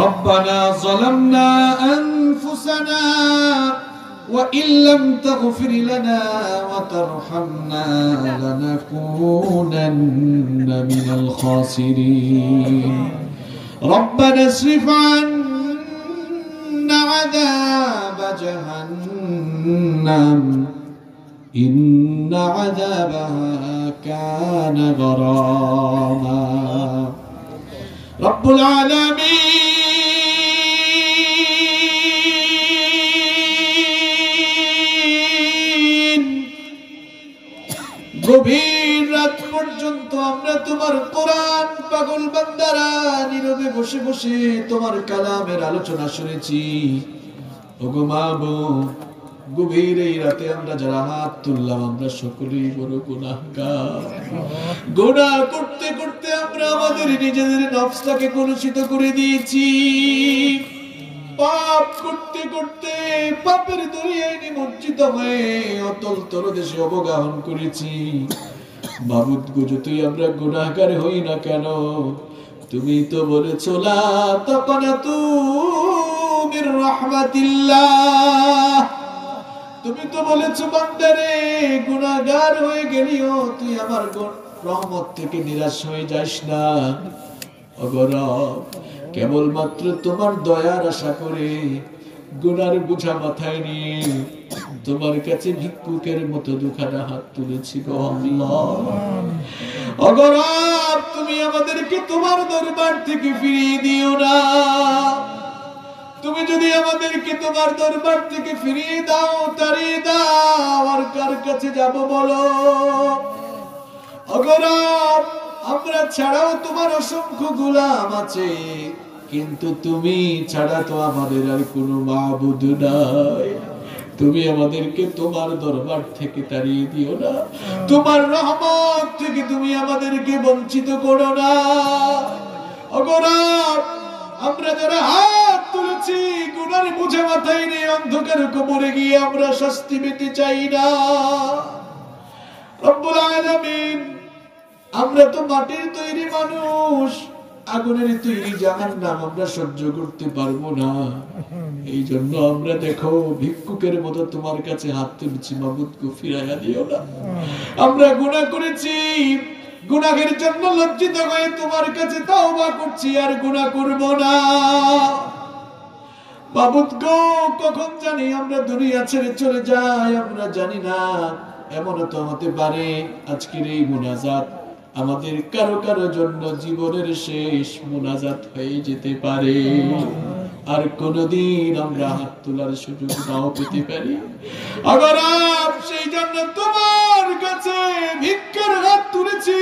রব্বানা যালামনা আনফুসানা ওয়া ইল্লাম তাগফির লানা ওয়া তারহামনা লানাকুনান্না মিনাল খাসিরিন। রব্বানা ইসরিফ আন্না আযাব জাহান্নাম ইন্না আযাবাহা কানা গরামা। রব্বুল আলামিন, গভীর রাত পর্যন্ত আমরা তোমার কোরআন পাগল বান্দারা নীরবে বসে বসে তোমার কালামের আলোচনা শুনেছি। ওগো মাবুদ, গভীর এই রাতে আমরা যারা হাত তুললাম, আমরা সকলেই বড় গুনাহগার। গুনাহ করতে করতে আমরা আমাদের নিজেদের নফসটাকে কলুষিত করে দিয়েছি। পাপ করতে করতে পাপের দরিয়ায় নিমজ্জিত হয়ে অতল তলদেশে অবগাহন করেছি। মাবুদ গো, যতই আমরা গুনাহগার হই না কেন, তুমি তো বলেছো লা তাকনাতু মির রাহমাতিল্লাহ। তুমি তো বলেছো বান্দারে, গুনাহগার হয়ে গেলিও তুই আমার রহমত থেকে নিরাশ হয়ে যাস না। ওগো রব, কেবলমাত্র তোমার দয়ার আশা করে গুনার বোঝা মাথায় নিয়ে তোমার কাছে ভিক্ষুকের মতো দুখানা হাত তুলেছি গো আল্লাহ। ওগো রব, তুমি আমাদেরকে তোমার দরবার থেকে ফিরিয়ে দিও না। তুমি যদি আমাদেরকে তোমার দরবার থেকে ফিরিয়ে দাও, তাড়িয়ে দাও, আর কার কাছে যাব বলো? ওগো রব, আমরা ছাড়াও তোমার অসংখ্য গোলাম আছে, কিন্তু তুমি ছাড়া তো আমাদের আর কোনো মাবুদ নাই। তুমি আমাদেরকে তোমার দরবার থেকে তাড়িয়ে দিও না, তোমার রহমত থেকে তুমি আমাদেরকে বঞ্চিত করো না। ওগো রব, আমরা যারা হাত তুলেছি গুনার বোঝা মাথায় নিয়ে অন্ধকার কবরে গিয়ে আমরা শাস্তি পেতে চাই না। রব্বুল আলামিন, আমরা তো মাটির তৈরি মানুষ, আগুনের তৈরি জাহান্নাম আমরা সহ্য করতে পারবো না। এই জন্য আমরা দেখো ভিক্ষুকের মতো তোমার কাছে হাত তুলছি, মাবুদ গো ফিরাইয়া দিও না। আমরা গুনাহ করেছি, গুনাহের জন্য লজ্জিত হয়ে তোমার কাছে তওবা করছি, আর গুনাহ করব না। মাবুদ গো, কখন জানি আমরা দুনিয়া ছেড়ে চলে যাই, আমরা জানি না। এমনও তো হতে পারে আজকের এই মুনাজাত আমাদের কারো কারো জন্য জীবনের শেষ মুনাজাত হয়ে যেতে পারে, আর কোনদিন আমরা হাত তোলার সুযোগ নাও পেতে পারি। আবার সেই জন্য তোমার কাছে ভিক্ষার হাত তুলেছি।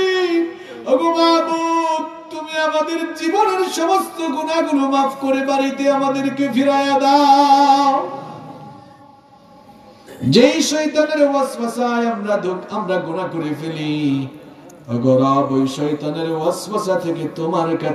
ওগো মাবুদ, তুমি আমাদের জীবনের সমস্ত গুনাহগুলো মাফ করে বাড়িতে আমাদেরকে ফিরাইয়া দাও। যেই শয়তানের ওয়াসওয়াসায় আমরা গুনাহ করে ফেলি, ওগো রব ওই শয়তানের ওয়াসওয়াসা থেকে তোমার কাছে